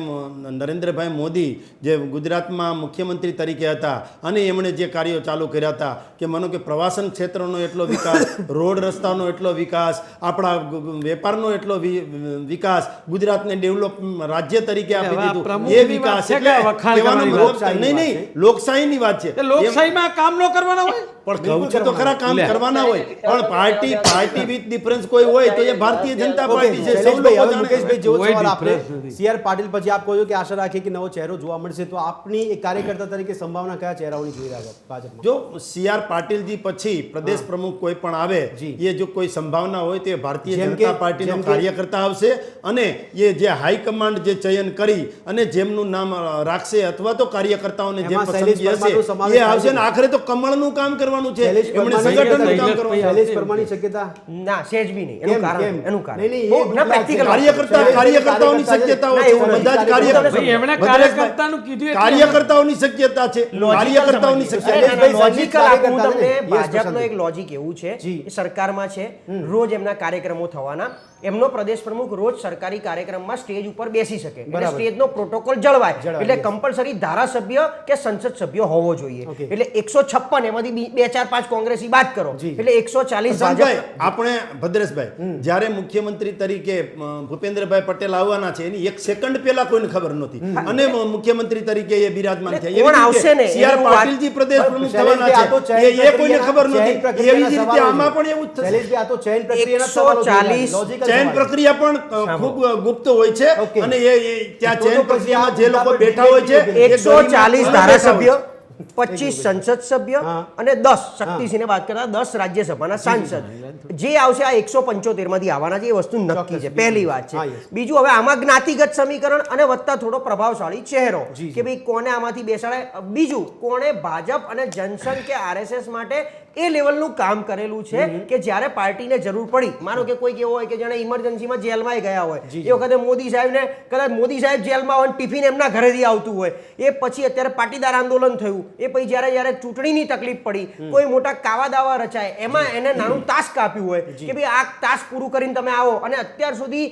નરેન્દ્રભાઈ મોદી જે ગુજરાતમાં મુખ્યમંત્રી તરીકે હતા અને એમણે જે કાર્યો ચાલુ કર્યા હતા કે માનો કે પ્રવાસન ક્ષેત્રનો એટલો વિકાસ, રોડ રસ્તાનો એટલો વિકાસ, આપણા વેપારનો એટલો વિકાસ, ગુજરાતને ડેવલપ રાજ્ય તરીકે આપી હવે આ દીધું, પ્રમુખની એ વિકાસ વાત છે એટલે કે વખાણ કહેવાનો કરવાની મતલબ વાત? નહીં નહીં, લોકશાહીની વાત છે. એ લોકશાહીમાં કામ ન કરવાના હોય. પણ કહું છું તો ખરા કામ લે. કરવાના હોય, પણ પાર્ટી વિથ ડિફરન્સ કોઈ હોય તો એ ભારતીય જનતા ઓકે, પાર્ટી છે. સૌ શૈલેષભાઈ, લોકો હવે જાણે. મુકેશભાઈ જેવો કોઈ સવાલ આપણે difference નથી. CR પાટીલ પછી આપ કહો છો કે આશા રાખીએ કે નવો ચહેરો જોવા મળશે, તો આપની એક કાર્યકર્તા તરીકે સંભાવના કયા ચહેરાઓની જોઈ રહ્યા છો ભાજપમાં? જો CR પાટીલજી પછી પ્રદેશ પ્રમુખ કોઈ પણ આવે જી. એ જો કોઈ સંભાવના હોય તો એ ભારતીય જેમ કે- જનતા પાર્ટીનો જેમ કે- કાર્યકર્તા આવશે અને એ જે હાઈકમાન્ડ જે ચયન કરી અને જેમનું નામ રાખશે અથવા તો કાર્યકર્તાઓને જે એમાં પસંદગી શૈલેષ પરમારનો હશે સમાવેશ એ આવશે થાય ને છે. આખરે તો કમળનું કામ કરવાનું છે, શૈલેષ એમણે પરમારની સંગઠનનું શક્યતા- કામ કરવાનું. શૈલેષ પરમારની શક્યતા ના સેજ બી નહીં. એનું કેમ? કારણ કેમ? એનું કારણ નહીં, નહીં, બહુ એ ના ગુજરાત practical છે. કાર્યકર્તાઓની શક્યતાઓ ના, છે, એવું નથી. બધા જ કાર્યકર્તા ભાઈ, એમણે કાર્યકર્તાનું કીધું એટલે કાર્યકર્તાઓની શક્યતા છે, કાર્યકર્તાઓની શક્યતા છે. શૈલેષભાઈ લોજિકલ આપું કાર્યકર્તા તમને ને? યસ, ભાજપનો પ્રશાંત. એક લોજિક એવું છે જી. એ સરકારમાં છે, રોજ એમના કાર્યક્રમો થવાના, એમનો પ્રદેશ પ્રમુખ રોજ સરકારી કાર્યક્રમમાં સ્ટેજ ઉપર બેસી શકે, એટલે બરાબર. સ્ટેજનો પ્રોટોકોલ જળવાય, એટલે yes. કમ્પલસરી ધારાસભ્ય કે સંસદ સભ્ય હોવો જોઈએ. Okay. એટલે 156 એમાંથી 2-4-5 કોંગ્રેસી બાદ કરો જી. એટલે 140 પ્રશાંતભાઈ, ભાજપ. આપણે ભદ્રેશભાઈ જ્યારે મુખ્યમંત્રી તરીકે ભૂપેન્દ્રભાઈ પટેલ આવવાના છે એની એક સેકન્ડ પહેલા કોઈને ખબર નહોતી અને મુખ્યમંત્રી તરીકે એ બિરાજમાન થયા. એવી કોણ રીતે આવશે ને, CR એની વાત- પાટીલજી પ્રદેશ પ્રમુખ શૈલેષભાઈ, આ તો થવાના ચયન છે એ કોઈને ખબર ચયન નહોતી. પ્રક્રિયાના એવી જ રીતે સવાલો આમાં છે. પણ એવું જ થશે. શૈલેષભાઈ, આ તો ચયન પ્રક્રિયાના સવાલો છે. 140 Logical ચયન સવાલ. પ્રક્રિયા પણ ખૂબ ગુપ્ત હોય છે Okay. અને એ ત્યાં તો ચયન પછી પ્રક્રિયામાં આ જે લોકો મુદ્દા પર બેઠા હોય છે debate એ 140 ગરીબ ધારાસભ્ય, 25 સંસદ સભ્ય હા. અને 10 શક્તિસિંહને વાત કરતા 10 રાજ્યસભાના સાંસદ જે આવશે આ 175 માંથી આવવાના છે, એ વસ્તુ નક્કી છે. પહેલી વાત હા, છે. yes. બીજું, હવે આમાં જ્ઞાતિગત સમીકરણ અને વત્તા થોડો પ્રભાવશાળી ચહેરો જી, જી. કે ભાઈ કોને આમાંથી બેસાડે. બીજું, કોણે ભાજપ અને જનસંઘ કે RSS માટે એ લેવલનું કામ કરેલું છે કે જ્યારે પાર્ટીને જરૂર પડી, માનો કે કોઈક એવો હોય કે જેણે ઇમરજન્સીમાં જેલમાં ગયા હોય, એ વખતે મોદી સાહેબને કદાચ મોદી સાહેબ જેલમાં હોય, ટિફિન એમના ઘરેથી આવતું હોય, એ પછી અત્યારે પાટીદાર આંદોલન થયું, એ પછી જ્યારે ચૂંટણીની તકલીફ પડી, કોઈ મોટા કાવા દાવા રચાય, એમાં એને નાનું ટાસ્ક આપ્યું હોય કે ભાઈ આ ટાસ્ક પૂરું કરીને તમે આવો, અને અત્યાર સુધી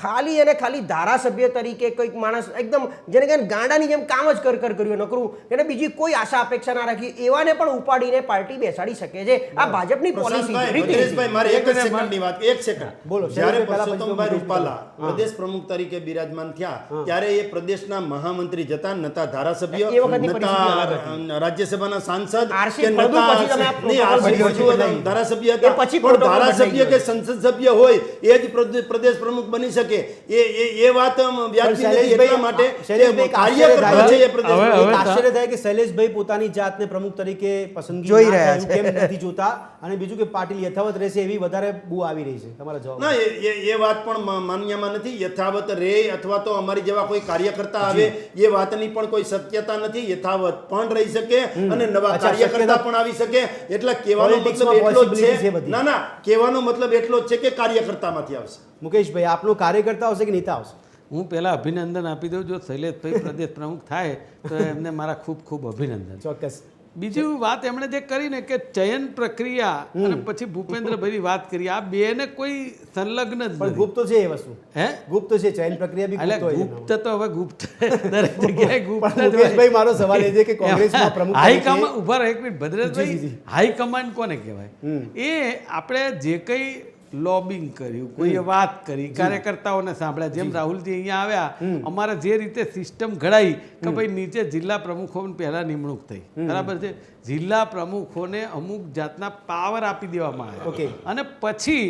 ખાલી અને ખાલી ધારાસભ્ય તરીકે કોઈક માણસ એકદમ જેને કે ગાંડાની જેમ કામ જ કર્યું નકરું, એને બીજી કોઈ આશા અપેક્ષા ના રાખી, એવાને પણ ઉપાડીને પાર્ટી બેસાડી શકે છે. આ ભાજપની પોલિસી છે. પ્રદેશભાઈ, મારે એક જ સેકન્ડની વાત, એક સેકન્ડ બોલો. જ્યારે પરસોત્તમભાઈ રૂપાલા પ્રદેશ પ્રમુખ તરીકે બિરાજમાન થયા ત્યારે એ પ્રદેશના મહામંત્રી જતા, નતા ધારાસભ્ય, નતા રાજ્યસભાના સાંસદ કે નતા ધારાસભ્ય હતા, પણ ધારાસભ્ય કે સંસદ સભ્ય હોય એ જ પ્રદેશ પ્રમુખ બની શકે, એ વાત વ્યાજબી નથી. એટલા માટે કાર્યકર્તા છે એ પ્રદેશ. આશ્ચર્ય થાય કે શૈલેષભાઈ પોતાની જાતને પ્રમુખ તરીકે પસંદગી જોઈ રહ્યા છે, કેમ નથી જોતા, અને બીજું કે પાટીલ યથાવત રહેશે એવી વધારે બૂ આવી રહી છે. તમારો જવાબ? ના, એ વાત પણ માન્યમાં નથી. યથાવત રહે અથવા તો અમારી જેવા કોઈ કાર્યકર્તા આવે એ વાતની પણ કોઈ શક્યતા નથી. યથાવત પણ રહી શકે અને નવા કાર્યકર્તા પણ આવી શકે. એટલે કહેવાનો મતલબ એટલો જ છે. ના, કહેવાનો મતલબ એટલો જ છે કે કાર્યકર્તામાંથી આવશે. મુકેશભાઈ, આપનો કાર્યકર્તા આવશે કે નેતા આવશે? હું પહેલા અભિનંદન આપી દઉં, જો શૈલેષભાઈ પ્રદેશ પ્રમુખ થાય તો એમને મારા ખૂબ ખૂબ અભિનંદન. ચોક્કસ. બીજી વાત એમણે જે કરીને કે ચયન પ્રક્રિયા અને પછી ભૂપેન્દ્રભાઈની વાત કરી, આ બેને કોઈ સંલગ્ન જ નથી. ગુપ્ત છે એ વસ્તુ, ગુપ્ત છે ચયન પ્રક્રિયા બી ગુપ્ત હોય. ગુપ્ત તો હવે ગુપ્ત દરેક જગ્યાએ ગુપ્ત. મુકેશભાઈ, મારો સવાલ એ છે કે કોંગ્રેસમાં પ્રમુખ હાઈકમાન્ડ ઉભા રહે, એક મિનિટ ભદ્રેશભાઈ, હાઈકમાન્ડ કોને કહેવાય? એ આપણે જે કંઈ લોબિંગ કર્યું, કોઈએ વાત કરી, કાર્યકર્તાઓને સાંભળ્યા, જેમ રાહુલજી અહીંયા આવ્યા, અમારે જે રીતે સિસ્ટમ ઘડાઈ કે ભાઈ નીચે જિલ્લા પ્રમુખોની પહેલા નિમણૂક થઈ, બરાબર છે, જિલ્લા પ્રમુખોને અમુક જાતના પાવર આપી દેવામાં આવ્યા, અને પછી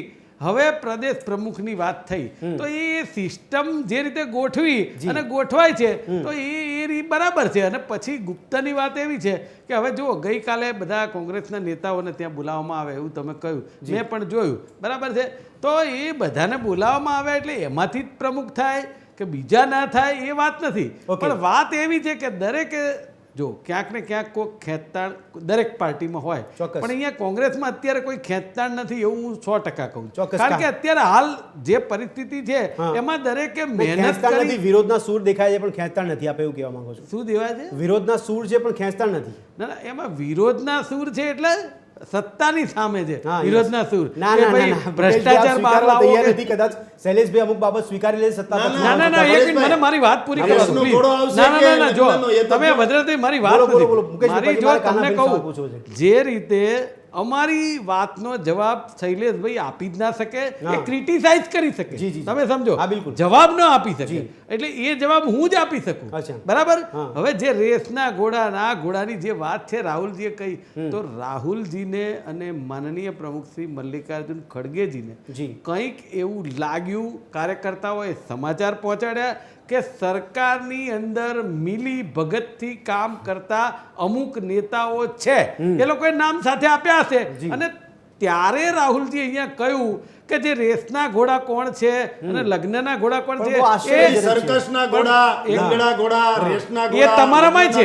હવે પ્રદેશ પ્રમુખની વાત થઈ, તો એ સિસ્ટમ જે રીતે ગોઠવી અને ગોઠવાય છે તો એ બરાબર છે. અને પછી ગુપ્તની વાત એવી છે કે હવે જુઓ, ગઈકાલે બધા કોંગ્રેસના નેતાઓને ત્યાં બોલાવવામાં આવે એવું તમે કહ્યું, મેં પણ જોયું, બરાબર છે. તો એ બધાને બોલાવવામાં આવે એટલે એમાંથી જ પ્રમુખ થાય કે બીજા ના થાય એ વાત નથી, પણ વાત એવી છે કે દરેકે જો ક્યાંક ને ક્યાંક કોઈ ખેંચતાણ દરેક પાર્ટીમાં હોય, પણ અહીંયા કોંગ્રેસમાં અત્યારે કોઈ ખેંચતાણ નથી એવું હું 100% કહું છું. કારણ કે અત્યારે હાલ જે પરિસ્થિતિ છે એમાં દરેકે મહેનત કરી. વિરોધના સૂર દેખાય છે પણ ખેંચતાણ નથી, આપ એવું કહેવા માંગો છો? શું દેવાય છે? વિરોધના સૂર છે પણ ખેંચતાણ નથી. ના, એમાં વિરોધના સૂર છે એટલે સત્તાની સામે છે વિરોધના સૂર. ભ્રષ્ટાચાર બહાર લાવો નથી, કદાચ શૈલેષભાઈ અમુક બાબત સ્વીકારી લે સત્તા. ના, એક મિનિટ, મને મારી વાત પૂરી કરવા દો. ના, જો તમે ભદ્રભાઈ મારી વાત મારી જો તમને કહું, જે રીતે અમારી વાતનો જવાબ શૈલેષભાઈ આપી જ ના શકે, એ ક્રિટિસાઇઝ કરી શકે, તમે સમજો, જવાબ ન આપી શકે, એટલે એ જવાબ હું જ આપી શકું, બરાબર. હવે જે રેસના ઘોડા ઘોડાની જે વાત છે રાહુલજીએ કહી, તો રાહુલજીને અને માનનીય પ્રમુખ શ્રી મલ્લિકાર્જુન ખડગેજીને કંઈક એવું લાગ્યું, કાર્યકર્તાઓએ સમાચાર પહોંચાડ્યા કે સરકારની અંદર મિલી ભગતથી કામ કરતા અમુક નેતાઓ છે, એ લોકોએ નામ સાથે આપ્યા હશે, અને ત્યારે રાહુલજી અહીંયા કહ્યું કે જે રેસના ઘોડા કોણ છે અને લગ્નના ઘોડા કોણ છે, એ સર્કસના ઘોડા, લંગડા ઘોડા, રેસના ઘોડા, એ તમારામાં છે,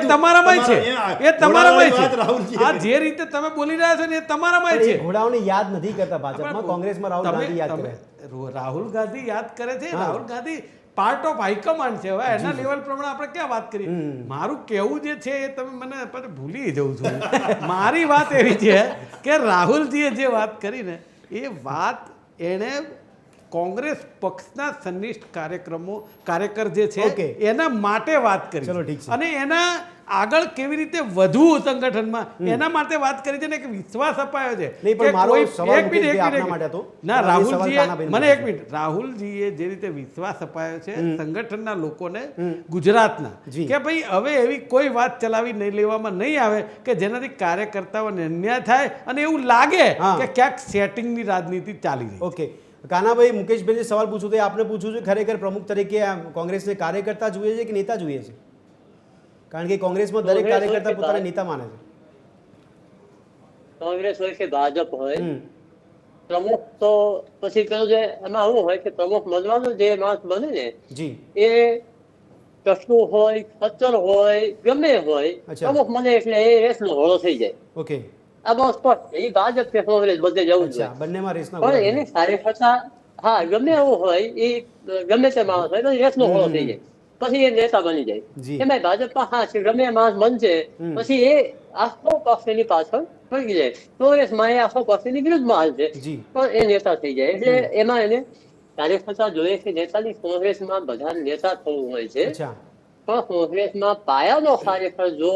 એ તમારામાં છે, એ તમારામાં છે. આ જે રીતે તમે બોલી રહ્યા છો ને એ તમારામાં છે. ઘોડાઓને યાદ નથી કરતા ભાજપમાં, કોંગ્રેસમાં રાહુલ ગાંધી યાદ કરે. રાહુલ ગાંધી યાદ કરે છે. Rahul Gandhi part of high command છે. હવે એના લેવલ પ્રમાણે આપણે ક્યાં વાત કરીએ? મારું કેવું જે છે એ તમે મને પછી ભૂલી જઉં છું. મારી વાત એવી છે કે રાહુલજીએ જે વાત કરી ને એ વાત એણે કોંગ્રેસ પક્ષના સનિષ્ઠ કાર્યકર જે છે એના માટે વાત કરી, અને એના આગળ કેવી રીતે વધુ સંગઠનમાં એના માટે વાત કરી છે ને, એક વિશ્વાસ અપાયો છે. ના, રાહુલજીએ મને એક મિનિટ, રાહુલજીએ જે રીતે વિશ્વાસ અપાયો છે સંગઠનના લોકોને ગુજરાતના, કે ભાઈ હવે એવી કોઈ વાત ચલાવી નહીં લેવામાં નહીં આવે કે જેનાથી કાર્યકર્તાઓને અન્યાય થાય અને એવું લાગે કે ક્યાંક સેટિંગની રાજનીતિ ચાલી રહી. ઓકે, કાનાભાઈ, મુકેશભાઈ સવાલ પૂછું તો આપને પૂછું છું, ખરેખર પ્રમુખ તરીકે કોંગ્રેસને કાર્યકર્તા જોઈએ છે કે નેતા જોઈએ છે? કારણ કે કોંગ્રેસમાં દરેક કાર્યકર્તા પોતાને નેતા માને છે. કોંગ્રેસ હોય કે ભાજપ હોય, પ્રમુખ તો પછી પેલું જે એમાં શું હોય કે પ્રમુખ બનવાનો જે માણસ બને ને એ કશું હોય, ખચ્ચર હોય, ગમે હોય, પ્રમુખ મને એટલે એ રેસનો ઘોડો થઈ જાય. ઓકે, આ બહુ સ્પષ્ટ એ ભાજપ કે કોંગ્રેસ બધે જવું જ અચ્છા હોય. બંનેમાં રેસના પણ એની કાર્યકર્તા હા ગમે એવું હોય એ ગમે તે માણસ હોય તો રેસનો ઘોડો થઈ જાય પછી એ નેતા બની જી. જાય. એમાં ભાજપમાં હા છે ગમે એ માણસ બનશે પછી એ આખો પક્ષની પાછળ પડી જાય. કોંગ્રેસમાં એ આખો પક્ષની વિરુદ્ધમાં હાલશે જી. પણ એ નેતા થઈ જાય. એટલે એમાં એને કાર્યકર્તા જોઈએ છે નેતાની. કોંગ્રેસમાં બધા નેતા થવું હોય છે અચ્છા પણ કોંગ્રેસમાં પાયાનો કાર્યકર જો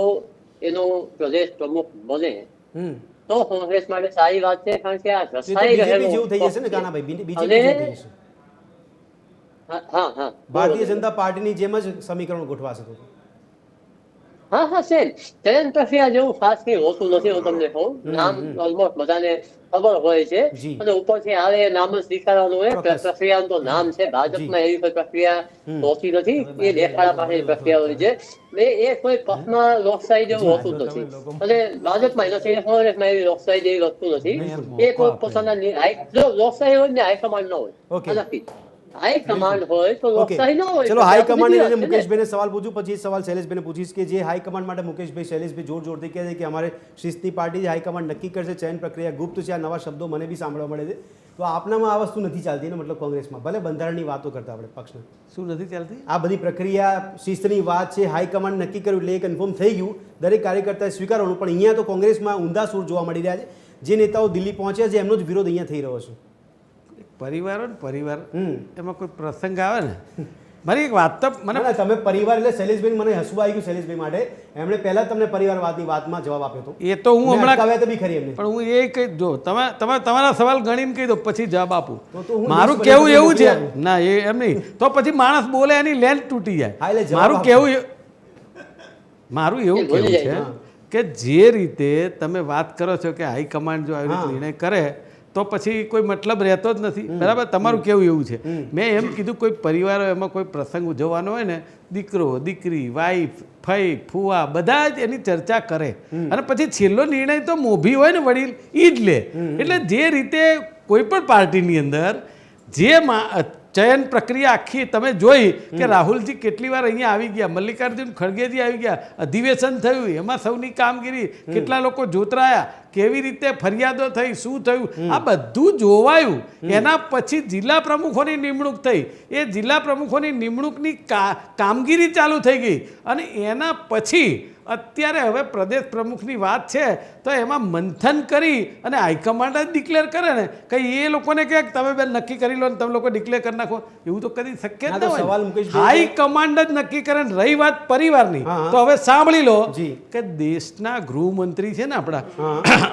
એનો પ્રદેશ પ્રમુખ બને તો કોંગ્રેસ માટે સારી વાત છે. કારણ કે આ રસાઈ બીજેપી જેવું થઈ જશે ને રહેલો કાનાભાઈ બીજેપી જેવું થઈ જશે હા હા ભારતીય જનતા પાર્ટીની જેમ જ સમીકરણ ગોઠવાશે તો હા હા સેમ ચયન પ્રક્રિયા જેવું ખાસ કઈ હોતું નથી. હું તમને કહું નામ ઓલમોસ્ટ બધાને ખબર હોય છે જી. અને ઉપરથી આવે એ નામ જ સ્વીકારવાનું હોય. ચોક્કસ. પ્રક્રિયાનું તો નામ છે. ભાજપમાં એવી કોઈ પ્રક્રિયા હોતી નથી. એ દેખાડા પાસેની પ્રક્રિયા હોય છે. એ કોઈ પક્ષમાં લોકશાહી જેવું હોતું જ નથી અને ભાજપમાં નથી કોંગ્રેસમાં એવી લોકશાહી જેવી વસ્તુ નથી. એ કોઈ પોતાના જો લોકશાહી હોય ને હાઈકમાન્ડ ન હોય ઓકે. આ નક્કી. હાઈકમાન્ડ હોય તો ઓકે લોકશાહી ન હોય ચલો તો હાઈકમાન્ડ બીજી લઈને વાત છે ને. મુકેશભાઈને સવાલ પૂછું પછી સવાલ શૈલેષભાઈને પૂછીશ કે જે હાઈકમાન્ડ માટે મુકેશભાઈ શૈલેષભાઈ જોર જોરથી કહે છે કે અમારે શિસ્તની પાર્ટી છે હાઈકમાન્ડ નક્કી કરશે ચયન પ્રક્રિયા ગુપ્ત છે. આ નવા શબ્દો મને બી સાંભળવા મળે છે તો આપનામાં આ વસ્તુ નથી ચાલતી ને મતલબ કોંગ્રેસમાં ભલે બંધારણની વાતો કરતા આપણે પક્ષના શું નથી ચાલતી? આ બધી પ્રક્રિયા શિસ્તની વાત છે હાઈકમાન્ડ નક્કી કર્યું એટલે એ કન્ફર્મ થઈ ગયું દરેક કાર્યકર્તાએ સ્વીકારવાનું પણ અહીંયા તો કોંગ્રેસમાં ઊંધા સૂર જોવા મળી રહ્યા છે. જે નેતાઓ દિલ્હી પહોંચ્યા છે એમનો જ વિરોધ અહીંયા થઈ રહ્યો છે. પરિવાર હોય ને પરિવાર એમાં કોઈ પ્રસંગ આવે ને મારી એક વાત તો મને ના, ના, તમે પરિવાર એટલે શૈલેષભાઈ મને હસવું આવી ગયું શૈલેષભાઈ માટે એમણે પહેલા તમને પરિવારવાદની વાતમાં જવાબ આપ્યો હતો એ તો હું મેં હમણાં અટકાવ્યા તો બી ખરી એમને પણ હું એ કહી જો તમે તમારા સવાલ ગણીને કહી દો પછી જવાબ આપું. તો હું મારું લિસ્ટ કેવું બનાવીને એવું છે મોકલી આપું. ના એ એમ નહીં તો પછી માણસ બોલે એની લેન્થ તૂટી હા, જાય. એટલે જવાબ મારું આપો. કેવું મારું એવું એ ભૂલી કેવું છે જાય, કે જે રીતે તમે વાત કરો છો કે હાઈકમાન્ડ જો આવી રીતે નિર્ણય કરે તો પછી કોઈ મતલબ રહેતો જ નથી. બરાબર તમારું કેવું એવું છે. મેં એમ કીધું કોઈ પરિવારો એમાં કોઈ પ્રસંગ ઉજવવાનો હોય ને દીકરો દીકરી વાઈફ ફઈ ફુવા બધા જ એની ચર્ચા કરે અને પછી છેલ્લો નિર્ણય તો મોભી હોય ને વડીલ એ જ લે. એટલે જે રીતે કોઈ પણ પાર્ટીની અંદર જે ચયન પ્રક્રિયા આખી તમે જોઈ કે રાહુલજી કેટલી વાર અહીંયા આવી ગયા, મલ્લિકાર્જુન ખડગેજી આવી ગયા, અધિવેશન થયું એમાં સૌની કામગીરી કેટલા લોકો જોતરાયા, કેવી રીતે ફરિયાદો થઈ, શું થયું આ બધું જોવાયું. એના પછી જિલ્લા પ્રમુખોની નિમણૂક થઈ. એ જિલ્લા પ્રમુખોની નિમણૂકની કામગીરી ચાલુ થઈ ગઈ અને એના પછી અત્યારે હવે પ્રદેશ પ્રમુખની વાત છે તો એમાં મંથન કરી અને હાઈકમાન્ડ જ ડિક્લેર કરે ને કંઈ એ લોકોને કહે કે તમે બેન નક્કી કરી લો ને તમે લોકો ડિક્લેર કરી નાખો એવું તો કદી શક્ય જ હા, ન તો હોય. સવાલ મુકેશભાઈ હાઈકમાન્ડ જ નક્કી કરે ને રહી વાત પરિવારની હા, હા. તો હવે સાંભળી લો જી. કે દેશના ગૃહમંત્રી છે ને આપણા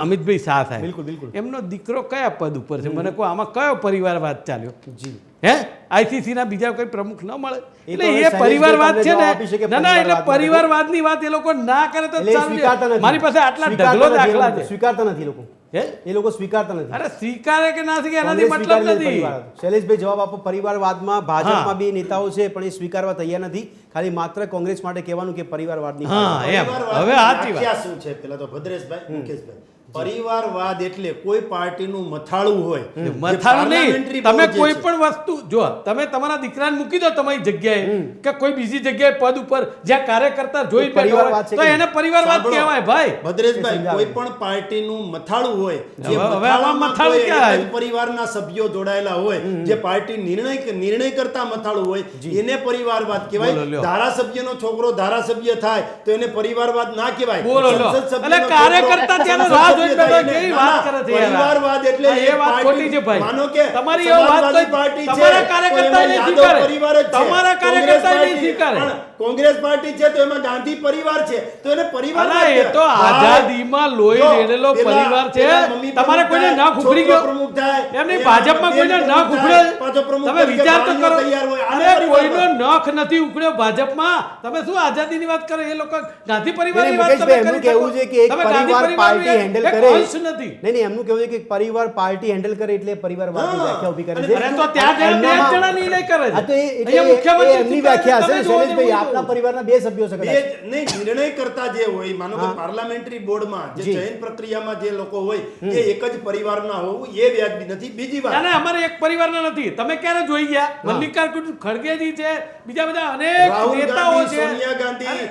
અમિતભાઈ શાહ સાહેબ બિલકુલ બિલકુલ એમનો દીકરો કયા પદ ઉપર છે મને કહો આમાં કયો પરિવારવાદ ચાલ્યો જી હે આઈસીસી ના બીજા કોઈ પ્રમુખ ન મળે એ એટલે તો હવે એ પરિવારવાદ છે શૈલેષભાઈ ને આપી શકે ના ના એટલે પરિવારવાદમાં. પરિવારવાદની વાત એ લોકો ના કરે તો એટલે એ ચાલુ સ્વીકારતા છે. નથી. મારી પાસે આટલા સ્વીકારતા ઢગલો નથી દાખલા એ લોકો. છે સ્વીકારતા નથી એ લોકો હે એ લોકો સ્વીકારતા નથી અરે સ્વીકારે કે ના સ્વીકારે એનાથી કોંગ્રેસ મતલબ સ્વીકારી લે નથી. પરિવારવાદ. શૈલેષભાઈ જવાબ આપો પરિવારવાદમાં ભાજપમાં બી નેતાઓ છે પણ એ સ્વીકારવા તૈયાર નથી. ખાલી માત્ર કોંગ્રેસ માટે કહેવાનું કે પરિવારવાદની હા એમ પરિવારવાદની હવે સાચી વાત વ્યાખ્યા શું છે પેલા તો ભદ્રેશભાઈ મુકેશભાઈ પરિવારવાદ એટલે કોઈ પાર્ટીનું મથાળું હોય જે મથાળું નહીં parliamentary તમે board જે કોઈ છે. પણ વસ્તુ જો તમે તમારા દીકરાને મૂકી દો તમારી જગ્યાએ કે કોઈ બીજી જગ્યાએ પદ ઉપર જ્યાં કાર્યકર્તા જોઈ તો બેઠો પરિવારવાદ છે હોય, તો કે એને પરિવારવાદ સાંભળો, કહેવાય ભાઈ. ભદ્રેશભાઈ સમજાવે. કોઈ પણ પાર્ટીનું મથાળું હોય જે હવે આમાં મથાળામાં મથાળું કોઈ ક્યાં એક જ પરિવારના સભ્યો જોડાયેલા હોય જે પાર્ટી નિર્ણય કરતા મથાળું હોય એને પરિવારવાદ બોલો કહેવાય. લ્યો. ધારાસભ્યનો છોકરો ધારાસભ્ય થાય તો એને પરિવારવાદ ના કહેવાય. બોલો લો. સંસદ સભ્યનો એટલે કાર્યકર્તા છોકરો ત્યાંનો સંસદ રાહ સભ્ય જોઈને બેઠો થાય કેવી એને- વાત ના, કરે છે યાર આ? પરિવારવાદ એટલે હા, એ એક વાત પાર્ટી- ખોટી છે ભાઈ. માનો કે તમારી એ વાત સમાજવાદી કોઈ- પાર્ટી છે, તમારા તો કાર્યકર્તા એમાં નહીં યાદવ સ્વીકારે. પરિવાર જ છે. તમારા કોંગ્રેસ કાર્યકર્તા નહીં પાર્ટી- સ્વીકારે. પણ કોંગ્રેસ પાર્ટી છે તો એમાં ગાંધી પરિવાર છે તો એને પરિવાર અલા, એ તો આઝાદીમાં લોહી રેડેલો પરિવાર છે. તમારે કોઈને ના ખુખડી ગયો? એમ નહીં, ભાજપમાં કોઈને ના ખુખડ્યો? તમે વિચાર તો કરો. અરે કોઈનો નખ નથી ઉખડ્યો ભાજપમાં. તમે શું આઝાદીની વાત કરો? એ લોકો ગાંધી પરિવારની વાત તમે મુકેશભાઈ, એમનું કરી કહેવું છે કે એક શકો. તમે ગાંધી પરિવાર પરિવારનું પાર્ટી એક- હેન્ડલ એક કરે અંશ નથી. નહીં નહીં એમનું કહેવું છે કે પરિવાર પાર્ટી હેન્ડલ કરે એટલે પરિવારવાદની હા. વ્યાખ્યા ઊભી કરે અને છે અરે તો ત્યાં જણા બે જ એમનામાં- જણા નિર્ણય કરે છે. હા, તો એ એટલે અહીંયા મુખ્યમંત્રી એ એમની સ્વીકારે છે, વ્યાખ્યા છે તમે ને, જોવો શૈલેષભાઈ છો. આપના પરિવારના બે સભ્યો છે કદાચ. નહીં નિર્ણય કરતા જે હોય માનો કે હા. પાર્લામેન્ટરી બોર્ડમાં જે જી. ચયન પ્રક્રિયામાં જે લોકો હોય એ એક જ પરિવારના હોવું એ વ્યાજબી નથી. બીજી વાત ના, ના, અમારે એક પરિવારના નથી. તમે ક્યારે જોઈ ગયા? મલ્લિકાર્જુન ખડગેજી છે, બીજા બધા અનેક રાહુલ નેતાઓ ગાંધી, છે. સોનિયા ગાંધી,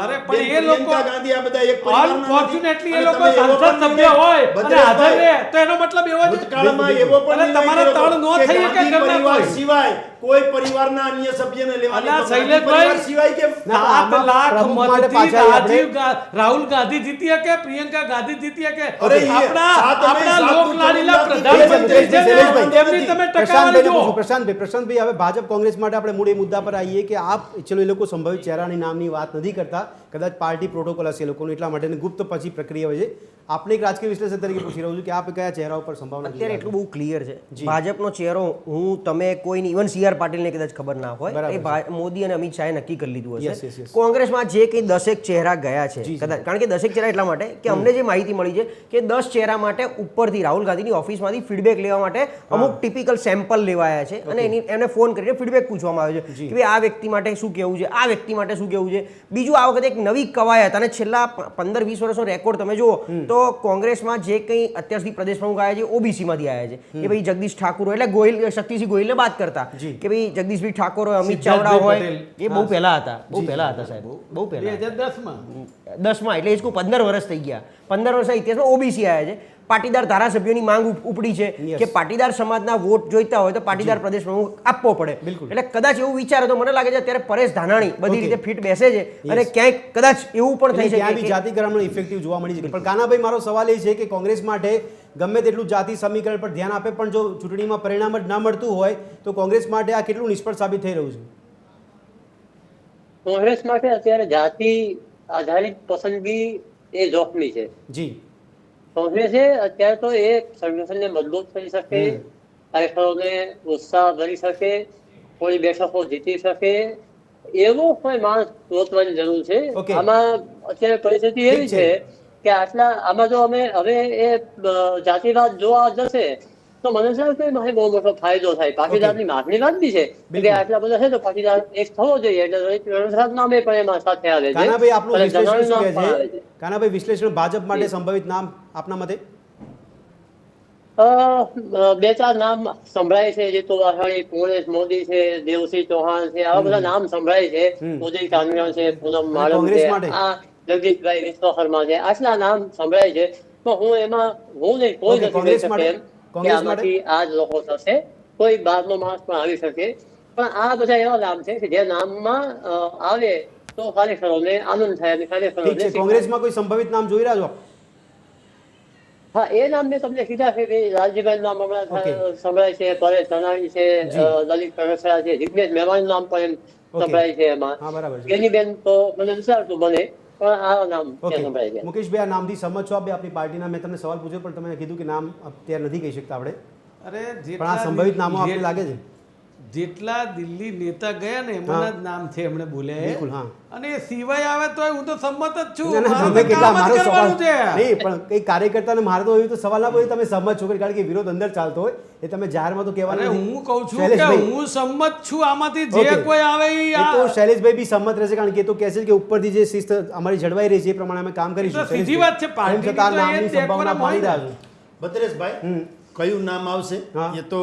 અરે પણ એ લોકો પ્રિયંકા ગાંધી આ બધા એક પરિવારના નથી. અનફોર્ચ્યુનેટલી એ અને લોકો તમે એવો સંસદ પણ સભ્ય હોય અને ભદ્રેશભાઈ, હાજર રહે તો એનો મતલબ એવો જ ભૂતકાળમાં એવો પણ અને નિર્ણય તમારા કર્યો તળ નો કે થઈ શકે ગાંધી ઘરના પરિવાર કોઈ. સિવાય કોઈ પરિવારના અન્ય સભ્યને લેવાની અલા, તો ગાંધી શૈલેષભાઈ, પરિવાર સિવાય કેમ? 7 લાખ પ્રમુખ માટે મતથી પાછા આવીએ આપણે. રાહુલ ગાંધી જીતી શકે, પ્રિયંકા ગાંધી જીતી શકે. અરે એ આપણા સાત નહીં, સાત લોકલાડીલા નું પ્રધાનમંત્રી છે ને, શૈલેષભાઈ, એમની તમે પ્રશાંતભાઈને ટકાવારી જુઓ. પૂછું, પ્રશાંતભાઈ હવે ભાજપ કોંગ્રેસ માટે આપણે મૂળ એ મુદ્દા પર આવીએ કે આપ ચલો એ લોકો સંભવિત ચહેરાની નામની વાત નથી કરતા, કદાચ પાર્ટી પ્રોટોકોલ હશે એ લોકોનું એટલા માટે અને ગુપ્ત પછી પ્રક્રિયા હોય છે. આપણે એક રાજકીય વિશ્લેષક તરીકે પૂછી રહ્યું છું કે આપ કયા ચહેરા ઉપર સંભાવના અત્યારે જોઈ એટલું બહુ ક્લિયર છે જી. ભાજપનો ચહેરો હું તમે કોઈને ઇવન સીઆર પાટીલને કદાચ ખબર ના હોય બરાબર એ મોદી અને અમિત શાહે નક્કી કરી લીધું Yes, yes, હશે yes. કોંગ્રેસમાં જે કંઈ 10 ચહેરા ગયા છે જી. કદાચ કારણ કે 10 ચહેરા એટલા માટે કે અમને જે માહિતી મળી છે કે 10 ચહેરા માટે ઉપરથી રાહુલ ગાંધીની ઓફિસમાંથી ફીડબેક લેવા માટે અમુક ટિપિકલ સેમ્પલ લેવાયા છે અને એમને ફોન કરીને ફીડબેક પૂછવામાં આવ્યો છે કે ભાઈ આ વ્યક્તિ માટે શું કહેવું છે, આ વ્યક્તિ માટે શું કહેવું છે. બીજું આ વખતે એક નવી કવાયત અને છેલ્લા 15-20 વર્ષનો રેકોર્ડ તમે જુઓ તો કોંગ્રેસમાં જે કંઈ અત્યાર સુધી પ્રદેશ પ્રમુખ આવ્યા છે ઓબીસી માંથી આવ્યા છે કે ભાઈ જગદીશ ઠાકોર હોય એટલે ગોહિલ શક્તિસિંહ ગોહિલને બાદ કરતા કે ભાઈ જગદીશભાઈ ઠાકોર હોય, અમિત ચાવડા હોય, એ બહુ પહેલા હતા સાહેબ, બહુ પહેલા 2010માં 10માં એટલે એ જ કહું 15 વર્ષ થઈ ગયા. 15 વર્ષના ઇતિહાસમાં ઓબીસી આવ્યા છે. પાટીદાર ધારાસભ્યોની માંગ ઉપડી છે કે પાટીદાર સમાજના વોટ જોઈતા હોય તો પાટીદાર પ્રદેશ પ્રમુખ આપવો પડે. એટલે કદાચ એવું વિચારે તો મને લાગે છે અત્યારે પરેશ ધાનાણી બધી રીતે ફિટ બેસે છે અને ક્યાંક કદાચ એવું પણ થઈ ત્યાં બી શકે જાતિકરણનો ઇફેક્ટિવ જોવા મળી છે. પણ કાનાભાઈ, મારો સવાલ એ છે કે કોંગ્રેસ માટે ગમે તેટલું જાતિ સમીકરણ પર ધ્યાન આપે પણ જો ચૂંટણીમાં પરિણામ જ ના મળતું હોય તો કોંગ્રેસ માટે આ કેટલું નિષ્ફળ સાબિત થઈ રહ્યું છે? કોંગ્રેસ માટે અત્યારે જાતિ આધારિત પસંદગી એ જોખમી છે. જી કોંગ્રેસે અત્યારે તો એ સંગઠનને મજબૂત કરી શકે, કાર્યકરોને ઉત્સાહ ભરી શકે, કોઈ બેઠકો જીતી શકે એવો કોઈ માણસ ગોતવાની જરૂર છે. Okay. આમાં અત્યારે પરિસ્થિતિ એવી છે કે આમાં જો અમે હવે એ જાતિવાદ જોવા જશે તો મને છે કે મને બહુ મોટો ફાયદો થાય. પાટીદારની માગણી વાત બી છે કે આટલા બધા છે તો પાટીદાર એક થવો જોઈએ એટલે રણછોડ નામે પણ એમાં સાથે આવે છે. કાનાભાઈ, આપનું અને વિશ્લેષણ જનાનું શું નામ કહે પણ આવે છે? છે. કાનાભાઈ, વિશ્લેષણ ભાજપ માટે સંભવિત નામ આપના મતે? 2-4 નામ સંભળાય છે. જીતુ વાઘાણી, પૂર્ણેશ મોદી છે, દેવસિંહ ચૌહાણ છે, આવા બધા નામ સંભળાય છે. ઉદય કાનગણ છે, પૂનમ માડમ કોંગ્રેસ છે, માટે? આ જગદીશભાઈ વિશ્વકર્મા છે, આટલા નામ સંભળાય છે. તો હું નહીં કોઈ Okay, નથી કહી કોંગ્રેસ શકે માટે? એમ કે કોંગ્રેસ આમાંથી આ જ લોકો થશે. કોઈ બહારનો માણસ પણ આવી શકે પણ આ બધા એવા નામ છે કે જે નામમાં આવે તો કાર્યકરોને આનંદ થાય અને ઠીક છે. કાર્યકરોને કોંગ્રેસમાં કોઈ સંભવિત નામ જોઈ રહ્યા છો આપ? હા, એ નામ મેં તમને કીધા છે કે લાલજીભાઈ નામ હમણાં Okay. સંભળાય છે, પરેશ ધનાણી છે, લલિત કગથરા છે, જિગ્નેશ મહેમાન નામ પણ એમ સંભળાય છે. એમાં હા, બરાબર છે. ગેનીબેન તો મને વિચારતું બને પણ આ નામ ઓકે, સંભળાય છે. મુકેશભાઈ, આ નામથી સમજ છો આપ? આપની પાર્ટીના મેં તમને સવાલ પૂછ્યો પણ તમે કીધું કે નામ અત્યારે નથી કહી શકતા આપણે, અરે પણ આ સંભવિત નામો આપને લાગે છે? જેટલા દિલ્હી નેતા ગયા ને એમના જ નામ છે એમણે બોલ્યા એ. બિલકુલ, હા. અને એ સિવાય આવે તો હું તો સંમત જ છું. ના, ના, મારું તમે તો કેટલા કામ જ મારો સવાલ કરવાનું છે. નહીં, પણ કઈ કાર્યકર્તાને મારે તો એવી તો સવાલ ના પૂછે તમે સહમત છો કારણ કે વિરોધ અંદર ચાલતો હોય એ તમે જાહેરમાં તો અરે કહેવાના નથી. હું કહું છું કે શૈલેષભાઈ, હું સંમત છું આમાંથી જે Okay. કોઈ આવે ઈ એ તો આ શૈલેષભાઈ બી સંમત રહેશે કારણ કે એ તો કહે છે કે ઉપરથી જે શિસ્ત અમારી જળવાઈ રહી છે એ પ્રમાણે અમે કામ કરીશું. તો સીધી વાત છે, શૈલેષભાઈ, તેમ પાર્ટીની છતાં તો એ નામની જ સંભાવના દેખવાના માની હોય રહ્યા છો. ભદ્રેશભાઈ, કયું નામ આવશે હા. એ તો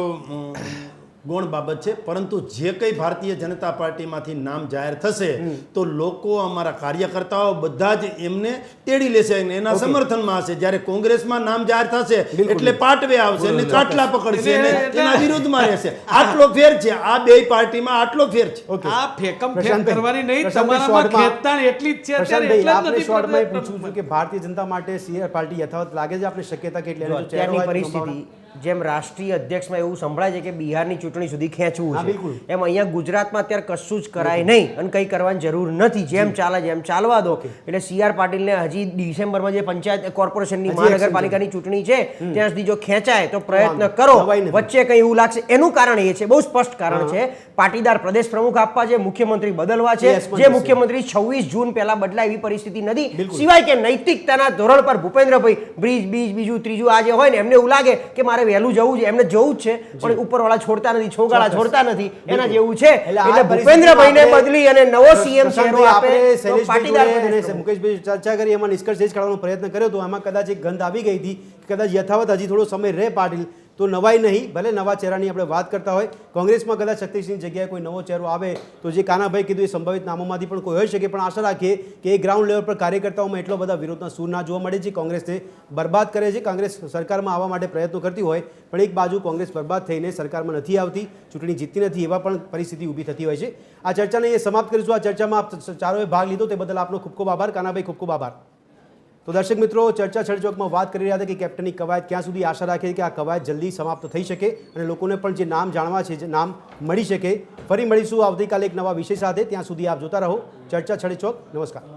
ગૌણ બાબત છે, પરંતુ જે કંઈ ભારતીય જનતા પાર્ટીમાંથી નામ જાહેર થશે તો લોકો અમારા કાર્યકર્તાઓ બધા જ એમને તેડી લેશે અને એના સમર્થનમાં હશે. જ્યારે કોંગ્રેસમાં નામ જાહેર થશે એટલે પાટવે આવશે અને કાટલા પકડશે અને એના વિરુદ્ધમાં રહેશે. આટલો ફેર છે આ બે પાર્ટીમાં, આટલો ફેર છે. Okay. આ ફેકમ ફેક પ્રશાંતભાઈ, કરવાની નહીં, પ્રશાંતભાઈ, તમારામાં શોર્ટમાં- ખેંચતાણ એટલી જ છે અત્યારે, પ્રશાંતભાઈ, એટલે જ આપણે નથી શોર્ટમાં એ પ્રદેશ પૂછું છું કે ભારતીય જનતા માટે સીઆર પાર્ટી યથાવત લાગે છે? આપણે શક્યતા કેટલી જો અને જો ચહેરો અત્યારની હોય તો સંભાવના? પરિસ્થિતિ જેમ રાષ્ટ્રીય અધ્યક્ષમાં એવું સંભળાય છે કે બિહારની ચૂંટણી સુધી ખેંચવું હા, છે બિલકુલ. એમ અહીંયા ગુજરાતમાં અત્યારે કશું જ કરાય નહીં અને કંઈ કરવાની જરૂર નથી. જેમ ચાલે જેમ ચાલવા દો. એટલે સીઆર પાટીલને હજી ડિસેમ્બરમાં જે પંચાયત કોર્પોરેશનની હજી મહાનગરપાલિકાની ચૂંટણી છે ત્યાં સુધી જો ખેંચાય તો પ્રયત્ન કરો. નવાઈ નથી. વચ્ચે કંઈ એવું લાગશે એનું કારણ એ છે, બહુ સ્પષ્ટ કારણ છે, પાટીદાર પ્રદેશ પ્રમુખ આપવા છે, મુખ્યમંત્રી બદલવા છે. Yes, જે મુખ્યમંત્રી 26 જૂન પહેલા બદલાય એવી પરિસ્થિતિ નથી. સિવાય કે નૈતિકતાના ધોરણ પર ભૂપેન્દ્રભાઈ બ્રિજ બીજું ત્રીજું આ જે હોય ને એમને એવું લાગે કે મારે વહેલું જવું છે, એમને જવું જ છે પણ ઉપરવાળા છોડતા નથી, છોગાળા છોડતા નથી, એના જેવું છે. એટલે ભૂપેન્દ્રભાઈને બદલી અને નવો સીએમ ચહેરો આપે તો પાટીદાર પ્રદેશ પ્રમુખ. મુકેશભાઈ ચર્ચા કરી એમાં નિષ્કર્ષ એ જ કાઢવાનો પ્રયત્ન કર્યો હતો. આમાં કદાચ એક ગંધ આવી ગઈ હતી કે કદાચ યથાવત હજી થોડો સમય રહે પાટીલ તો નવાઈ નહીં, ભલે નવા ચહેરાની આપણે વાત કરતા હોય, કોંગ્રેસમાં કદાચ શક્તિસિંહની જગ્યાએ કોઈ નવો ચહેરો આવે તો જે કાનાભાઈ કીધું એ સંભવિત નામોમાંથી પણ કોઈ હોઈ શકે, પણ આશા રાખીએ કે એ ગ્રાઉન્ડ લેવલ પર કાર્યકર્તાઓમાં એટલો બધા વિરોધના સૂર ના જોવા મળે છે. કોંગ્રેસને બરબાદ કરે છે, કોંગ્રેસ સરકારમાં આવવા માટે પ્રયત્નો કરતી હોય પણ એક બાજુ કોંગ્રેસ બરબાદ થઈને સરકારમાં નથી આવતી, ચૂંટણી જીતતી નથી, એવા પણ પરિસ્થિતિ ઊભી થતી હોય છે. આ ચર્ચાને એ સમાપ્ત કરીશું. આ ચર્ચામાં આપ ચારોએ ભાગ લીધો તે બદલ આપનો ખૂબ ખૂબ આભાર. કાનાભાઈ, ખૂબ ખૂબ આભાર. તો દર્શક મિત્રો, ચર્ચા છડચોકમાં વાત કરી રહ્યા હતા કે કેપ્ટનની કવાયત ક્યાં સુધી, આશા રાખીએ કે આ કવાયત જલ્દી સમાપ્ત થઈ શકે અને લોકોને પણ જે નામ જાણવા છે, જે નામ મળી શકે. ફરી મળીશું આવતીકાલે એક નવા વિષય સાથે. ત્યાં સુધી આપ જોતા રહો ચર્ચા છડચોક. નમસ્કાર.